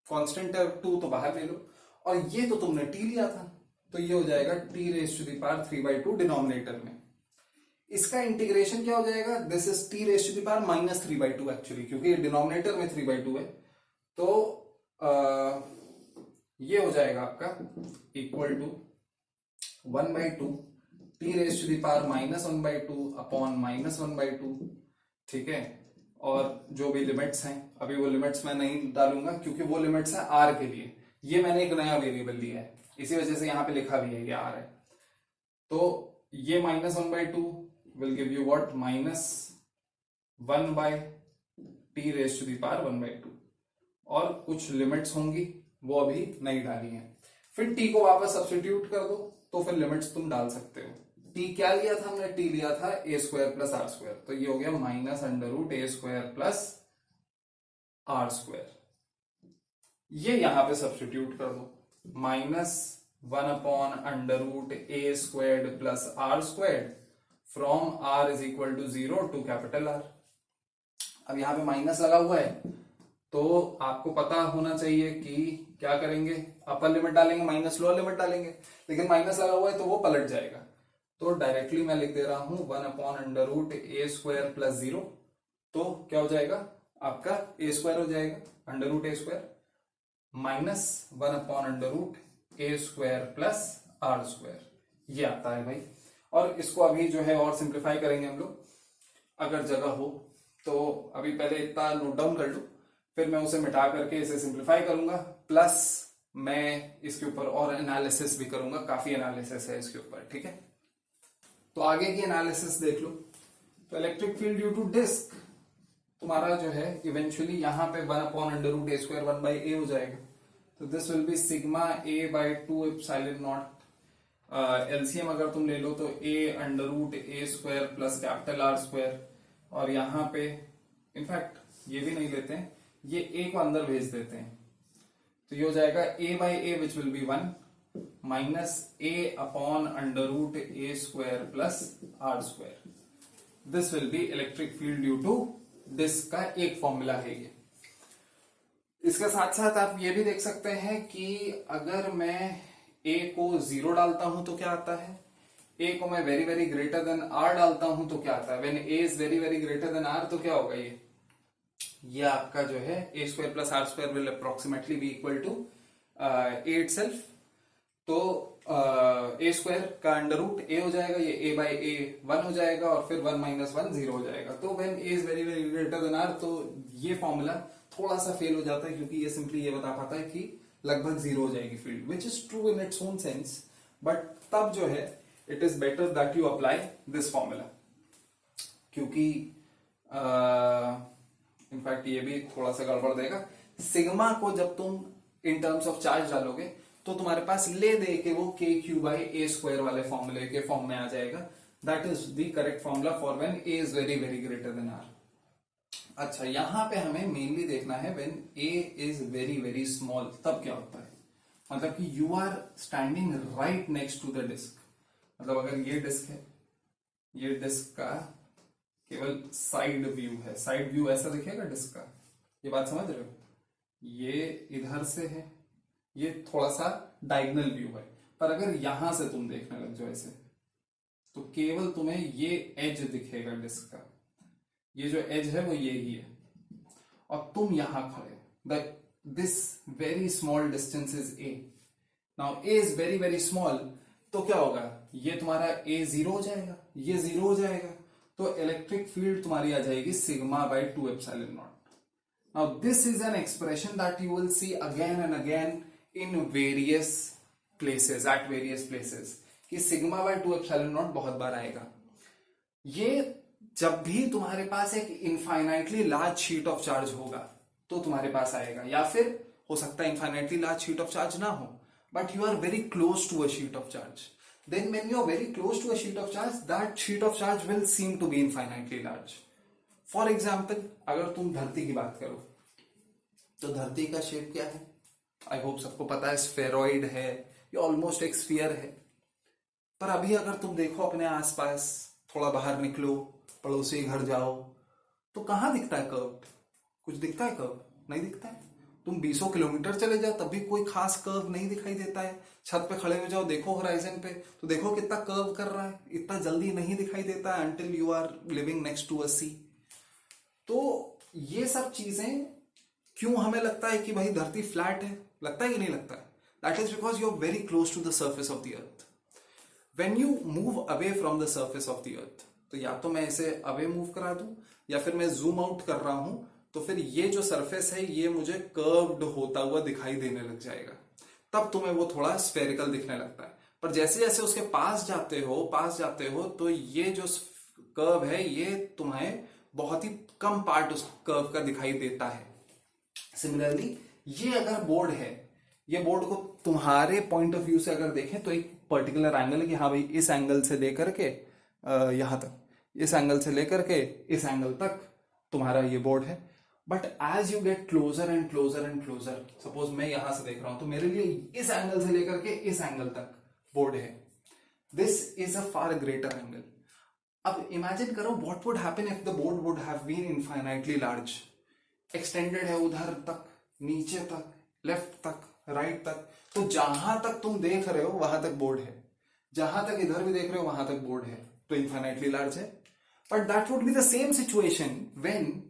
कांस्टेंट है 2 तो बाहर ले लो, और ये तो तुमने t लिया था तो ये हो जाएगा t raise to the power 3/2 denominator में। इसका इंटीग्रेशन क्या हो जाएगा, this is t raise to the power minus 3/2 actually, क्योंकि डिनोमिनेटर में 3/2 है। तो ये हो जाएगा आपका equal to 1/2 t raise to the power -1/2 upon -1/2। ठीक है, और जो भी लिमिट्स हैं, अभी वो लिमिट्स मैं नहीं डालूंगा क्योंकि वो लिमिट्स है r के लिए। ये मैंने एक नया वेरिएबल लिया है इसी वजह से यहाँ पे लिखा भी है ये r है। तो ये -1/2 will give you what, -1/t raise to the power 1/2, और कुछ लिमिट्स होंगी वो अभी नहीं डाली हैं। फिर t को वापस सब्स्टिट्यूट कर दो तो फिर लिमिट्स तुम डाल सकते हो। t क्या लिया था हमने, t लिया था a square plus r square, तो ये हो गया -√a square plus r square. ये यहां पे सब्स्टिट्यूट कर दो, -1 upon √a square plus r square from r is equal to 0 to capital R। अब यहाँ पे माइनस लगा हुआ है तो आपको पता होना चाहिए कि क्या करेंगे, अपर लिमिट डालेंगे माइनस लोअर लिमिट डालेंगे, लेकिन माइनस लगा हुआ है तो वो पलट जाएगा। तो डायरेक्टली मैं लिख दे रहा हूं 1/√a² प्लस 0। तो क्या हो जाएगा आपका a² हो जाएगा √a² minus 1/√a² plus r²। ये आता है भाई। और इसको अभी जो है और सिंप्लीफाई करेंगे हम लोग, अगर जगह हो तो। अभी पहले इतना नोट डाउन कर लो, फिर मैं उसे मिटा करके इसे सिंप्लीफाई करूंगा, प्लस मैं इसके ऊपर और एनालिसिस भी करूंगा, काफी एनालिसिस है इसके ऊपर, ठीक है। तो आगे की एनालिसिस देख लो। तो electric field due to disc तुम्हारा जो है इवेंचुअली यहाँ पे 1/√a² 1/a हो जाएगा। तो this will B sigma a/2 epsilon not. LCM अगर तुम ले लो तो a√a² प्लस कैपिटल R²। और यहाँ पे इनफैक्ट ये भी नहीं लेते हैं, ये a को अंदर भेज देते हैं, तो ये हो जाएगा a/a which will be 1 minus a/√a² plus R²। This will be electric field due to disc का एक फॉर्मूला है ये। इसके साथ साथ आप ये भी देख सकते हैं कि अगर मैं a को 0 डालता हूं तो क्या आता है, a को मैं very very greater than r डालता हूं तो क्या आता है, when a is very very greater than r तो क्या होगा, ये आपका जो है a² plus r² will approximately be equal to a itself. तो a² का अंडर रूट a हो जाएगा, ये a/a 1 हो जाएगा और फिर 1 - 1 0 हो जाएगा। तो when a is very very greater than r तो ये फॉर्मूला थोड़ा सा फेल हो जाता है, क्योंकि ये सिंपली ये बता पाता है कि लगभग 0 हो जाएगी field, which is true in its own sense, but तब जो है it is better that you apply this formula, क्योंकि इनफैक्ट ये भी थोड़ा सा गड़बड़ देगा। सिग्मा को जब तुम इन टर्म्स ऑफ चार्ज डालोगे तो तुम्हारे पास ले दे के वो kq/a² वाले फॉर्मूले के फॉर्म में आ जाएगा। That is the correct formula for when a is very very greater than r। अच्छा, यहां पे हमें मेनली देखना है when a is very very small तब क्या होता है, मतलब कि you are standing right next to the disc. मतलब अगर ये डिस्क है, ये डिस्क का केवल साइड व्यू है, साइड व्यू ऐसा दिखेगा डिस्क का, ये बात समझ रहे हो, ये इधर से है, ये थोड़ा सा डायगोनल व्यू है। पर अगर यहां से तुम देखने लग जाओ ऐसे, तो केवल तुम्हें ये एज दिखेगा डिस्क का, ये जो एज है वो ये ही है, और तुम यहां खड़े, this very small distance is a। Now a is very very small, तो क्या होगा, ये तुम्हारा a 0 हो जाएगा, ये 0 हो जाएगा, तो इलेक्ट्रिक फील्ड तुम्हारी आ जाएगी सिग्मा/2 epsilon naught. Now this is an expression that you will see again and again in various places, at various places, कि सिग्मा/2 एप्सिलॉन नॉट बहुत बार आएगा। ये जब भी तुम्हारे पास एक infinitely large sheet of charge होगा तो तुम्हारे पास आएगा, या फिर हो सकता है infinitely large sheet of charge ना हो, but you are very close to a sheet of charge. Then when you are very close to a sheet of charge, that sheet of charge will seem to be infinitely large. For example अगर तुम धरती की बात करो तो धरती का शेप क्या है, आई होप सबको पता है, स्फेरॉइड है, ये ऑलमोस्ट एक स्फीयर है। पर अभी अगर तुम देखो अपने आसपास, थोड़ा बाहर निकलो, पड़ोसी घर जाओ, तो कहां दिखता है कर्व, कुछ दिखता है कर्व, नहीं दिखता है। तुम 20 किलोमीटर चले जाओ तब भी कोई खास कर्व नहीं दिखाई देता है। छत पे खड़े हो जाओ, देखो होराइजन पे, तो देखो कितना कर्व कर रहा है, इतना जल्दी नहीं दिखाई देता है until you are living next to a sea. तो ये सब चीजें क्यों हमें लगता है कि भाई धरती फ्लैट है, लगता है कि नहीं लगता है, that is because you are very close to the surface of the earth. When you move away from the surface of the earth, तो या तो मैं इसे अवे मूव करा दूं या फिर मैं जूम आउट कर रहा हूं, तो फिर ये जो सरफेस है ये मुझे कर्व्ड होता हुआ दिखाई देने लग जाएगा, तब तुम्हें वो थोड़ा स्फेरिकल दिखने लगता है। पर जैसे जैसे उसके पास जाते हो तो ये जो कर्व है ये तुम्हें बहुत ही कम पार्ट उस कर्व का दिखाई देता है। सिमिलरली ये अगर बोर्ड है, ये बोर्ड को तुम्हारे पॉइंट ऑफ व्यू से अगर देखें तो एक पर्टिकुलर एंगल है कि हाँ भाई इस एंगल से लेकर के यहां तक, इस एंगल से लेकर के इस एंगल तक तुम्हारा ये बोर्ड है। But as you get closer and closer and closer, suppose मैं यहां से देख रहा हूं तो मेरे लिए इस एंगल से लेकर के इस एंगल तक बोर्ड है, this is a far greater angle. अब इमेजिन करो what would happen if the board would have been infinitely large, extended है उधर तक, नीचे तक, लेफ्ट तक, राइट तक, तो जहां तक तुम देख रहे हो वहां तक बोर्ड है, जहां तक इधर भी देख रहे हो वहां तक बोर्ड है, तो इनफाइनाइटली लार्ज है. But that would be the same situation when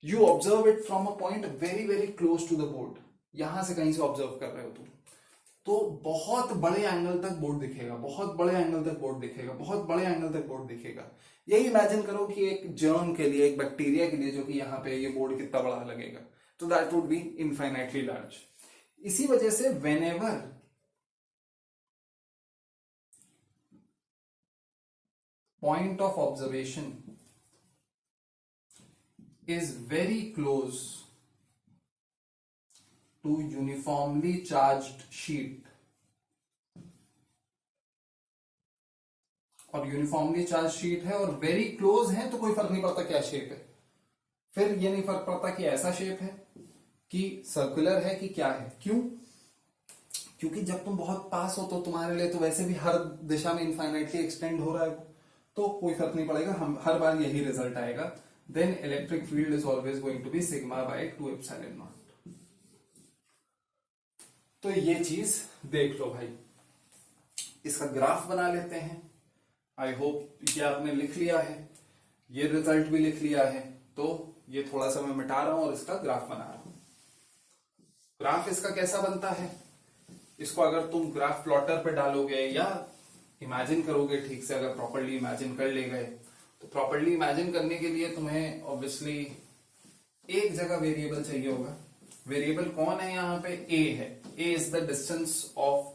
you observe it from a point very very close to the board. यहां से कहीं से ऑब्जर्व कर रहे हो तुम, तो बहुत बड़े एंगल तक बोर्ड दिखेगा, बहुत बड़े एंगल तक बोर्ड दिखेगा, बहुत बड़े एंगल तक बोर्ड दिखेगा. यही इमेजिन करो कि एक जर्म के लिए, एक बैक्टीरिया के लिए जो कि यहाँ पे ये बोर्ड कितना बड़ा लगेगा, तो that would B infinitely large. इसी वजह से whenever point of observation is very close to uniformly charged sheet, और यूनिफॉर्मली चार्ज शीट है और वेरी क्लोज है, तो कोई फर्क नहीं पड़ता क्या शेप है. फिर ये नहीं फर्क पड़ता कि ऐसा शेप है कि सर्कुलर है कि क्या है. क्यों? क्योंकि जब तुम बहुत पास हो तो तुम्हारे लिए तो वैसे भी हर दिशा में इनफाइनाइटली एक्सटेंड हो रहा है, तो कोई फर्क नहीं पड़ेगा, हम हर बार यही रिजल्ट आएगा. Then electric field is always going to be sigma by 2 epsilon naught. तो ये चीज देख लो भाई. इसका ग्राफ बना लेते हैं. आई होप ये आपने लिख लिया है, ये रिजल्ट भी लिख लिया है, तो ये थोड़ा सा मैं मिटा रहा हूं और इसका ग्राफ बना रहा हूं. ग्राफ इसका कैसा बनता है, इसको अगर तुम ग्राफ प्लॉटर पे डालोगे या इमेजिन करोगे ठीक से, अगर प्रॉपर्ली इमेजिन कर ले गए, तो प्रॉपर्ली इमेजिन करने के लिए तुम्हें ऑब्वियसली एक जगह वेरिएबल चाहिए होगा. वेरिएबल कौन है यहाँ पे? ए है. A is the distance of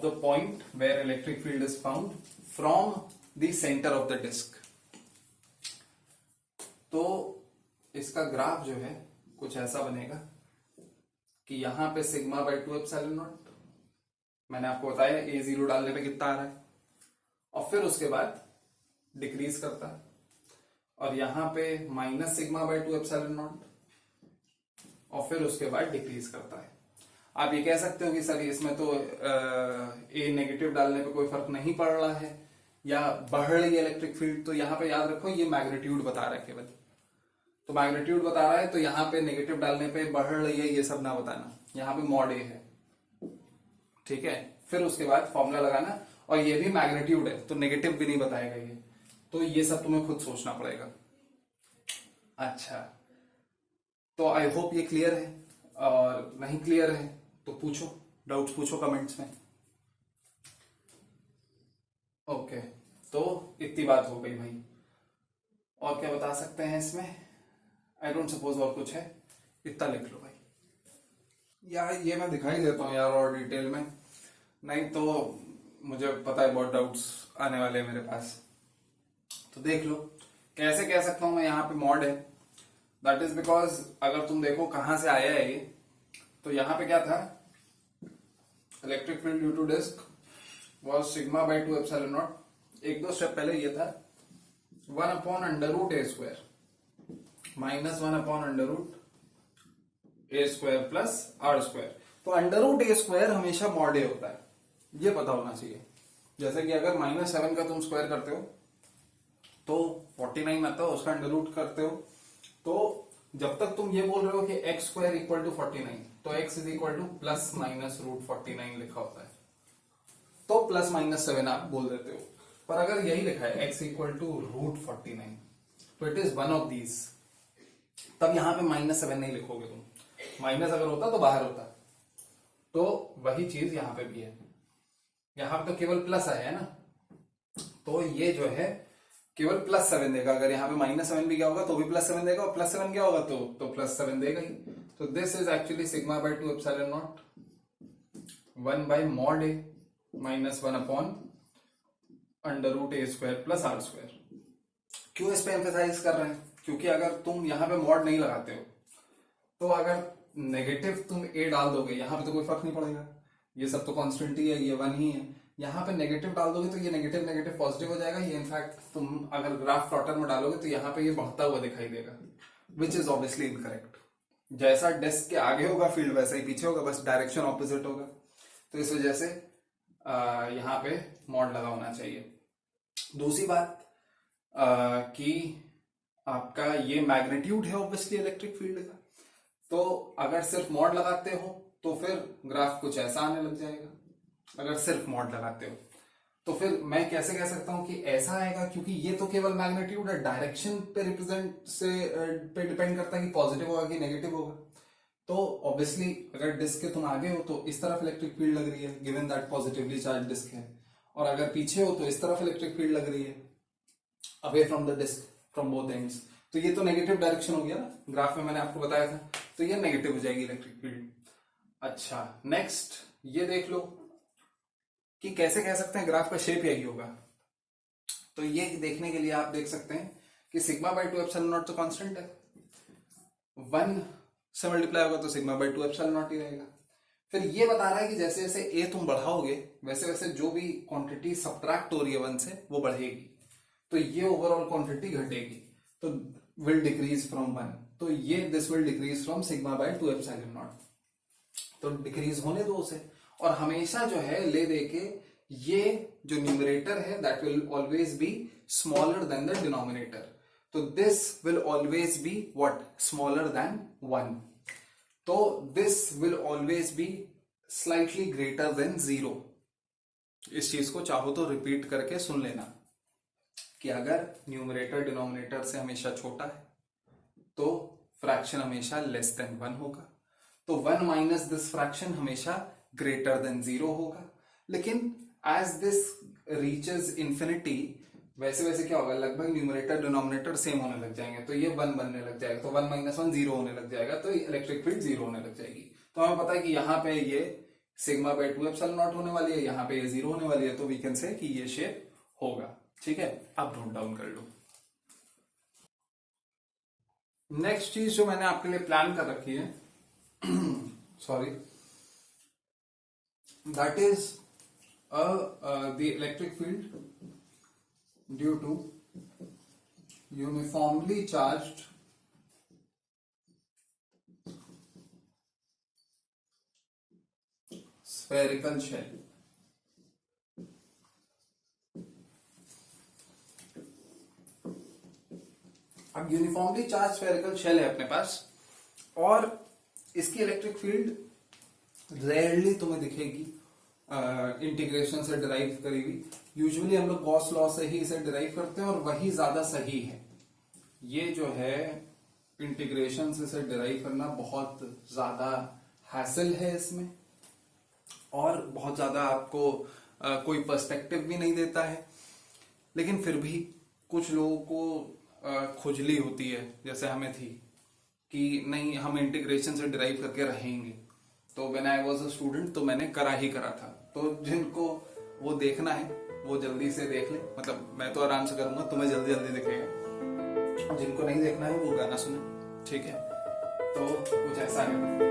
the point where electric field is found from the centre of the disk. तो इसका ग्राफ जो है कुछ ऐसा बनेगा कि यहां पे सिग्मा बाय 2 एप्सिलॉन नॉट, मैंने आपको बताया ए 0 डालने पे कितना आ रहा है, और फिर उसके बाद डिक्रीज करता है, और यहां पे minus sigma by 2 epsilon not, और फिर उसके बाद डिक्रीज करता है. आप ये कह सकते हो कि सर इसमें तो ए नेगेटिव डालने पे कोई फर्क नहीं पड़ रहा है, या बढ़ रही है इलेक्ट्रिक फील्ड. तो यहाँ पे याद रखो ये मैग्नीट्यूड बता रहा है केवल, तो मैग्नीट्यूड बता रहा है, तो यहाँ पे नेगेटिव डालने पे बढ़ रही है ये सब ना बताना. यहाँ पे मॉड ए है, ठीक है. फिर उसके बाद फॉर्मूला लगाना, और ये भी मैग्नीट्यूड है तो नेगेटिव भी नहीं बताएगा ये. तो ये सब तुम्हें खुद सोचना पड़ेगा. अच्छा, तो आई होप ये क्लियर है, और नहीं क्लियर है तो पूछो, डाउट्स पूछो कमेंट्स में. ओके, तो इतनी बात हो गई भाई. और क्या बता सकते हैं इसमें? आई डोंट सपोज और कुछ है, इतना लिख लो भाई. यार ये मैं दिखाई देता हूँ यार और डिटेल में, नहीं तो मुझे पता है बहुत डाउट्स आने वाले हैं मेरे पास. तो देख लो कैसे कह सकता हूं मैं, यहाँ पे मॉड है. दैट इज बिकॉज अगर तुम देखो कहां से आया है ये, तो यहाँ पे क्या था, electric field due to disc was sigma by 2 epsilon naught. एक दो स्टेप पहले ये था 1 upon under root a square minus 1 upon under root a square plus r square. तो अंडर रूट ए स्क्वायर हमेशा मॉड ए होता है, ये पता होना चाहिए. जैसे कि अगर -7 का तुम स्क्वायर करते हो तो 49 आता है, उसका अंडर रूट करते हो, तो जब तक तुम ये बोल रहे हो कि एक्स स्क्वायर इक्वल टू 49, तो x is equal to plus minus root 49 लिखा होता है, तो प्लस माइनस 7 आप बोल देते हो. पर अगर यही लिखा है एक्स इक्वल टू रूट 49, तो it is one of these. तब यहां पे -7 नहीं लिखोगे तुम, माइनस अगर होता तो बाहर होता. तो वही चीज यहां पे भी है, यहां पे तो केवल प्लस आया है ना, तो ये जो है केवल +7 देगा. अगर यहाँ पे -7 भी क्या होगा तो भी +7 देगा, और +7 क्या होगा तो +7 देगा ही. तो this is actually sigma by 2 epsilon naught 1 by mod a minus 1 upon under root a square plus r square. क्यों इस पे एम्फेसाइज कर रहे हैं? क्योंकि अगर तुम यहाँ पे मॉड नहीं लगाते हो, तो अगर नेगेटिव तुम ए डाल दोगे यहाँ पे तो कोई फर्क नहीं पड़ेगा, ये सब तो कॉन्स्टेंट ही है, ये 1 ही है. यहाँ पे नेगेटिव डाल दोगे तो ये नेगेटिव नेगेटिव पॉजिटिव हो जाएगा. ये इनफैक्ट तुम अगर ग्राफ प्लॉटर में डालोगे तो यहाँ पे ये बढ़ता हुआ दिखाई देगा, विच इज ऑब्वियसली इनकरेक्ट. जैसा डिस्क के आगे होगा फील्ड वैसा ही पीछे होगा, बस डायरेक्शन ऑपोजिट होगा. तो इस वजह से यहाँ पे मॉड लगा होना चाहिए। दूसरी बात कि आपका ये मैग्नीट्यूड है ऑब्वियसली इलेक्ट्रिक फील्ड का, तो अगर सिर्फ मॉड लगाते हो तो फिर ग्राफ कुछ ऐसा आने लग जाएगा। अगर सिर्फ मॉड लगाते हो तो फिर मैं कैसे कह सकता हूं कि ऐसा आएगा, क्योंकि ये तो केवल मैग्नीट्यूड है, डायरेक्शन पे रिप्रेजेंट से पे डिपेंड करता है कि पॉजिटिव होगा कि नेगेटिव होगा। तो ऑब्वियसली अगर डिस्क के तुम आगे हो तो इस तरफ इलेक्ट्रिक फील्ड लग रही है, given that positively charge disc है, और अगर पीछे हो तो इस तरफ इलेक्ट्रिक फील्ड लग रही है, away from the disc from both ends. तो ये तो नेगेटिव डायरेक्शन हो गया ना, ग्राफ में मैंने आपको बताया था, तो ये नेगेटिव हो जाएगी इलेक्ट्रिक फील्ड। अच्छा, नेक्स्ट ये देख लो कि कैसे कह सकते हैं ग्राफ का शेप यही होगा। तो ये देखने के लिए आप देख सकते हैं कि सिग्मा बाई 2 एप्सिलॉन नॉट तो कांस्टेंट है, 1 से मल्टीप्लाई होगा तो सिग्मा बाई 2 एप्सिलॉन नॉट ही रहेगा। फिर ये बता रहा है कि जैसे जैसे ए तुम बढ़ाओगे वैसे वैसे जो भी क्वांटिटी सब्ट्रैक्ट हो रही है 1 से वो बढ़ेगी, तो ये ओवरऑल क्वांटिटी घटेगी, तो विल डिक्रीज फ्रॉम 1, तो ये this will decrease from sigma by 2 epsilon naught, तो डिक्रीज होने दो उसे। और हमेशा जो है ले दे के ये जो न्यूमरेटर है that will always be smaller than the denominator, तो this will always be what, smaller than 1, तो this will always be slightly greater than 0। इस चीज को चाहो तो रिपीट करके सुन लेना कि अगर न्यूमरेटर डिनोमिनेटर से हमेशा छोटा है तो फ्रैक्शन हमेशा लेस देन 1 होगा, तो 1 माइनस दिस फ्रैक्शन हमेशा ग्रेटर देन 0 होगा। लेकिन एज दिस रीचेस इंफिनिटी वैसे वैसे क्या होगा, लगभग न्यूमरेटर डिनोमिनेटर सेम होने लग जाएंगे, तो ये 1 बनने लग जाएगा, तो 1 माइनस 1 0 होने लग जाएगा, तो इलेक्ट्रिक फील्ड 0 होने लग जाएगी। तो हमें पता है कि यहाँ पे ये सिग्मा बाय 2 एप्सिलॉन नॉट होने वाली है, यहाँ पे ये 0 होने वाली है, तो वी कैन से कि ये शेप होगा। ठीक है, अब नोट डाउन कर लो। नेक्स्ट चीज जो मैंने आपके लिए प्लान कर रखी है sorry, that is the electric field due to uniformly charged spherical shell। अब यूनिफॉर्मली चार्ज स्फेरिकल शेल है अपने पास, और इसकी इलेक्ट्रिक फील्ड रेयरली तुम्हें दिखेगी इंटीग्रेशन से डिराइव करी हुई। यूजुअली हम लोग गॉस लॉ से ही इसे डिराइव करते हैं और वही ज्यादा सही है। ये जो है इंटीग्रेशन से इसे डिराइव करना बहुत ज्यादा हैसल है इसमें, और बहुत ज्यादा आपको कोई पर्सपेक्टिव भी नहीं देता है। लेकिन फिर भी कुछ लोगों को खुजली होती है, जैसे हमें थी कि नहीं हम इंटीग्रेशन से डिराइव करके रहेंगे। तो when I was a student तो मैंने करा ही करा था, तो जिनको वो देखना है वो जल्दी से देख ले, मतलब मैं तो आराम से करूंगा, तुम्हें जल्दी जल्दी दिखेगा। जिनको नहीं देखना है वो गाना सुने, ठीक है। तो कुछ ऐसा है।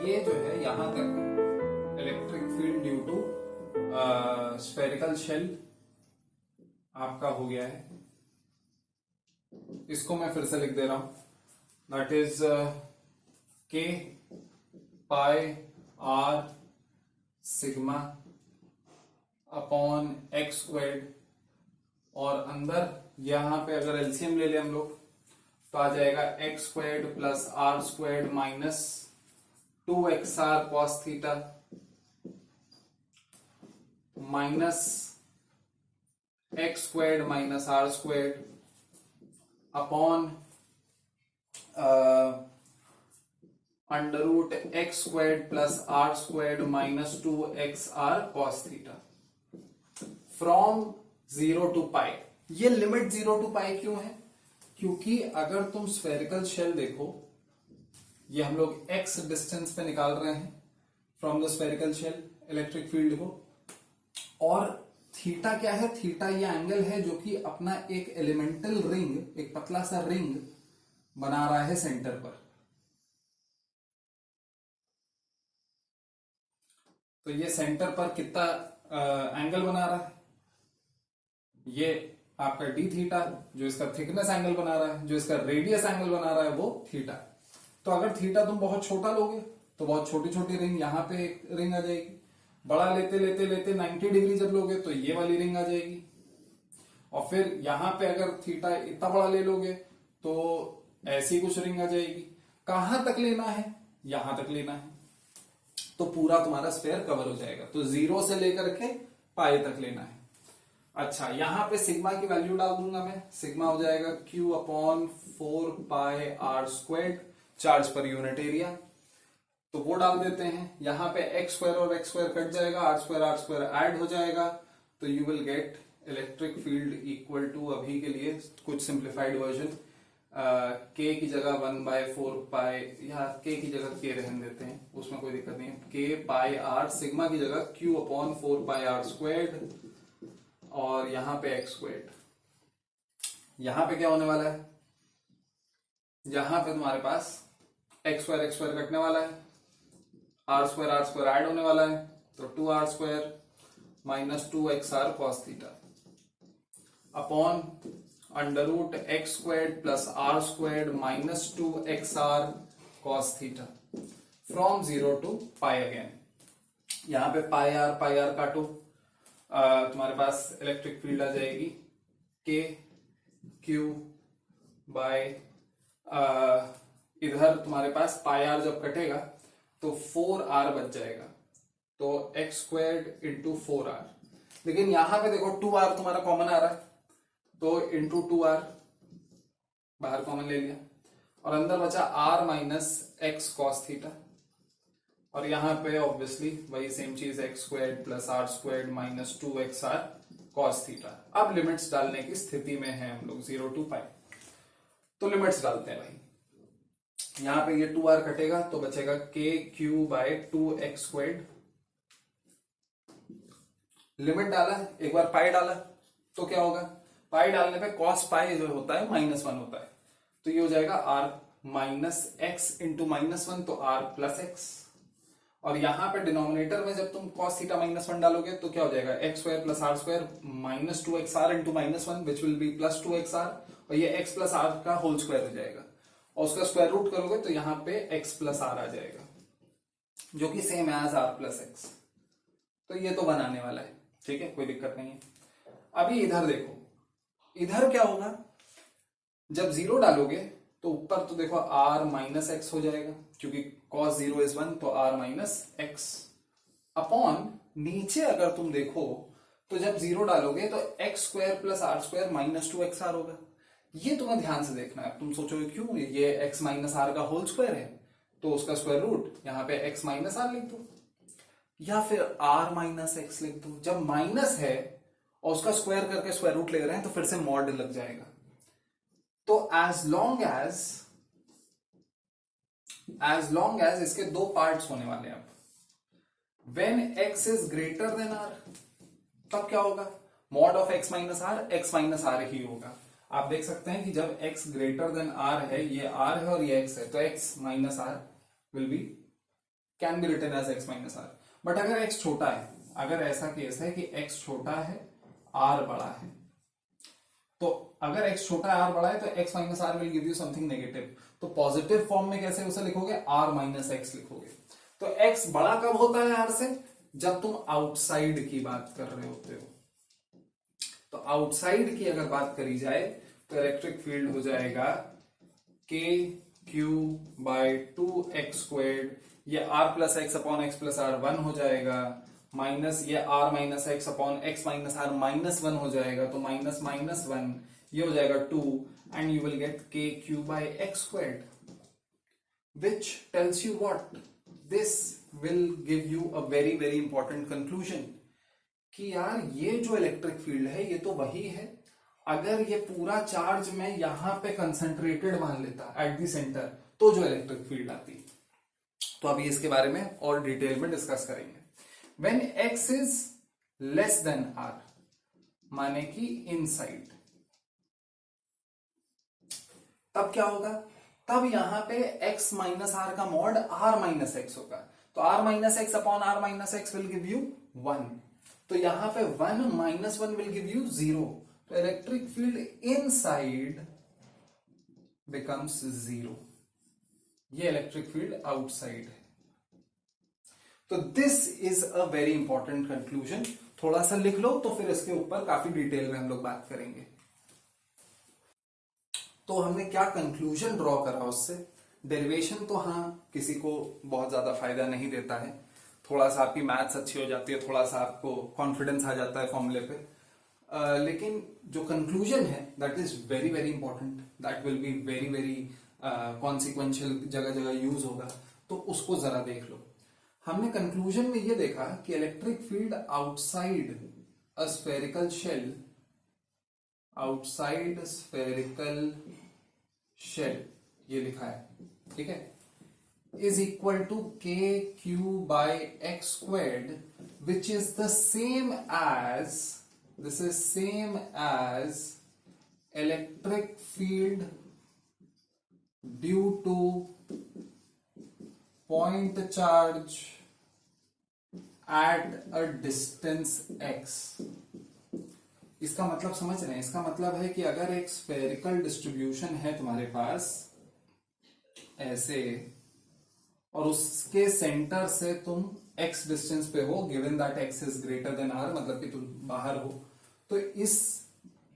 ये जो है यहां तक electric field due to spherical shell आपका हो गया है। इसको मैं फिर से लिख दे रहा हूं, that is K pi R sigma upon x squared, और अंदर यहां पे अगर एलसीएम ले लें हम लोग तो आ जाएगा x squared plus r squared minus 2xr cos theta minus x squared minus r squared upon under root x squared plus r squared minus 2xr cos theta from 0 to pi. ये लिमिट 0 टू पाई क्यों है? क्योंकि अगर तुम स्फेरिकल शेल देखो, ये हम लोग x डिस्टेंस पे निकाल रहे हैं from the spherical shell electric field को, और थीटा क्या है? थीटा ये एंगल है जो कि अपना एक एलिमेंटल रिंग, एक पतला सा रिंग बना रहा है सेंटर पर। तो ये सेंटर पर कितना एंगल बना रहा है? ये आपका डी थीटा, जो इसका थिकनेस एंगल बना रहा है, जो इसका रेडियस एंगल बना रहा है वो थीटा। तो अगर थीटा तुम बहुत छोटा लोगे तो बहुत छोटी छोटी रिंग, यहां पे एक रिंग आ जाएगी। बड़ा लेते लेते लेते 90 डिग्री जब लोगे तो ये वाली रिंग आ जाएगी, और फिर यहां पे अगर थीटा इतना बड़ा ले लोगे तो ऐसी कुछ रिंग आ जाएगी। कहां तक लेना है? यहां तक लेना है, तो पूरा तुम्हारा स्फेयर कवर हो जाएगा। तो 0 से लेकर के पाई तक लेना है। अच्छा, यहां पे सिग्मा की वैल्यू डाल दूंगा मैं। सिग्मा हो जाएगा Q upon 4 pi r squared, charge पर यूनिट एरिया, तो वो डाल देते हैं। यहां पे एक्स स्क्वायर और एक्स स्क्वायर कट जाएगा, आर स्क्वायर ऐड हो जाएगा, तो you will get electric field equal to, अभी के लिए कुछ सिंप्लीफाइड वर्जन, K की जगह 1/4 पाई, या K की जगह K रहने देते हैं, उसमें कोई दिक्कत नहीं है। K पाई आर, सिग्मा की जगह Q upon 4 pi r squared, और यहां पे एक्स स्क्वायर्ड। यहां पे क्या होने वाला है? यहां पे तुम्हारे पास एक्स स्क्वायर कटने वाला है, आर स्क्वायर ऐड होने वाला है, तो 2r square minus 2xr cos theta upon under root x squared plus r squared minus 2xr cos theta from 0 to pi again. यहां पे पाई आर काटो, तुम्हारे पास इलेक्ट्रिक फील्ड आ जाएगी K Q बाय, इधर तुम्हारे पास पाई आर जब कटेगा तो 4r बच जाएगा, तो एक्स स्क्वायर्ड इंटू 4r। लेकिन यहां पे देखो 2r तुम्हारा कॉमन आ रहा है, तो इंटू 2r बाहर कॉमन ले लिया, और अंदर बचा r minus x cos theta, और यहां पे ऑब्वियसली वही सेम चीज x squared plus r squared minus 2xr cos theta. अब लिमिट्स डालने की स्थिति में है हम लोग 0 टू पाई, तो लिमिट्स डालते हैं भाई। यहां पे ये 2r कटेगा तो बचेगा k q by 2x squared. Limit डाला, एक बार पाई डाला तो क्या होगा? पाई डालने पे cos पाई जो होता है -1 होता है, तो ये हो जाएगा r माइनस एक्स इंटू -1, तो r प्लस एक्स। और यहां पे डिनोमिनेटर में जब तुम cos थीटा -1 डालोगे तो क्या हो जाएगा? X square plus r square minus 2xr into -1 which will be plus 2xr, और ये x प्लस आर का होल स्क्वायर हो जाएगा, और उसका स्क्वायर रूट करोगे तो यहां पे x प्लस आर आ जाएगा, जो कि same as r plus x. तो ये तो बनाने वाला है, ठीक है, कोई दिक्कत नहीं है। अभी इधर देखो, इधर क्या होगा? जब 0 डालोगे तो ऊपर तो देखो r माइनस एक्स हो जाएगा, क्योंकि cos 0 इज 1, तो r माइनस एक्स अपॉन, नीचे अगर तुम देखो तो जब 0 डालोगे तो x square plus r square minus 2xr होगा। ये तुम्हें ध्यान से देखना है। तुम सोचोगे क्यों? ये x माइनस आर का होल स्क्वायर है, तो उसका स्क्वायर रूट यहाँ पे x माइनस आर लिख दो, या फिर r माइनस एक्स लिख दो। जब माइनस है और उसका स्क्वायर करके स्क्वायर रूट ले रहे हैं तो फिर से मॉड लग जाएगा। तो एज लॉन्ग एज इसके दो पार्ट्स होने वाले हैं। अब when x is greater than r, तब क्या होगा? Mod of x minus r ही होगा। आप देख सकते हैं कि जब x ग्रेटर देन r है, ये r है और ये x है, तो x minus r will be can be written as x minus r. But अगर x छोटा है, अगर ऐसा केस है कि x छोटा है r बड़ा है, तो अगर x छोटा है r बड़ा है तो x minus r will give you something negative. तो पॉजिटिव फॉर्म में कैसे उसे लिखोगे, r माइनस एक्स लिखोगे। तो x बड़ा कब होता है r से, जब तुम आउटसाइड की बात कर रहे होते हो। तो आउटसाइड की अगर बात करी जाए तो इलेक्ट्रिक फील्ड हो जाएगा k q बाई 2x², ये r plus x upon x plus r 1 हो जाएगा, माइनस ये r minus x upon x minus r minus 1 हो जाएगा, तो माइनस माइनस 1 ये हो जाएगा 2, and you will gate k q by x², which tells you what? This will give you a very very important conclusion कि यार ये जो इलेक्ट्रिक फील्ड है ये तो वही है, अगर ये पूरा चार्ज मैं यहां पे कंसंट्रेटेड मान लेता एट द सेंटर तो जो इलेक्ट्रिक फील्ड आती। तो अभी इसके बारे में और डिटेल में डिस्कस करेंगे। When x is less than r, माने कि इनसाइड, तब क्या होगा, तब यहां पे x माइनस आर का मॉड r माइनस एक्स होगा। तो r minus x upon r minus x will give you 1, तो यहां पे 1 माइनस 1 विल गिव यू 0। तो इलेक्ट्रिक फील्ड इनसाइड बिकम्स 0, ये इलेक्ट्रिक फील्ड आउटसाइड है। तो this is a very important conclusion, थोड़ा सा लिख लो तो फिर इसके ऊपर काफी डिटेल में हम लोग बात करेंगे। तो हमने क्या कंक्लूजन ड्रॉ करा उससे, डेरिवेशन तो हाँ किसी को बहुत ज्यादा फायदा नहीं देता है, थोड़ा सा आपकी मैथ्स अच्छी हो जाती है, थोड़ा सा आपको कॉन्फिडेंस आ जाता है फॉर्मूले पे, लेकिन जो कंक्लूजन है that is very very important, that will be very very consequential, जगह जगह यूज होगा, तो उसको जरा देख लो। हमने कंक्लूजन में ये देखा कि electric field outside a spherical shell, outside spherical shell ये लिखा है, ठीक है, is equal to kq by x², which is the same as, this is same as electric field due to point charge at a distance x। इसका मतलब समझ रहे हैं, इसका मतलब है कि अगर एक स्फेरिकल डिस्ट्रीब्यूशन है तुम्हारे पास ऐसे, और उसके सेंटर से तुम x डिस्टेंस पे हो, given that x is greater than r, मतलब कि तुम बाहर हो, तो इस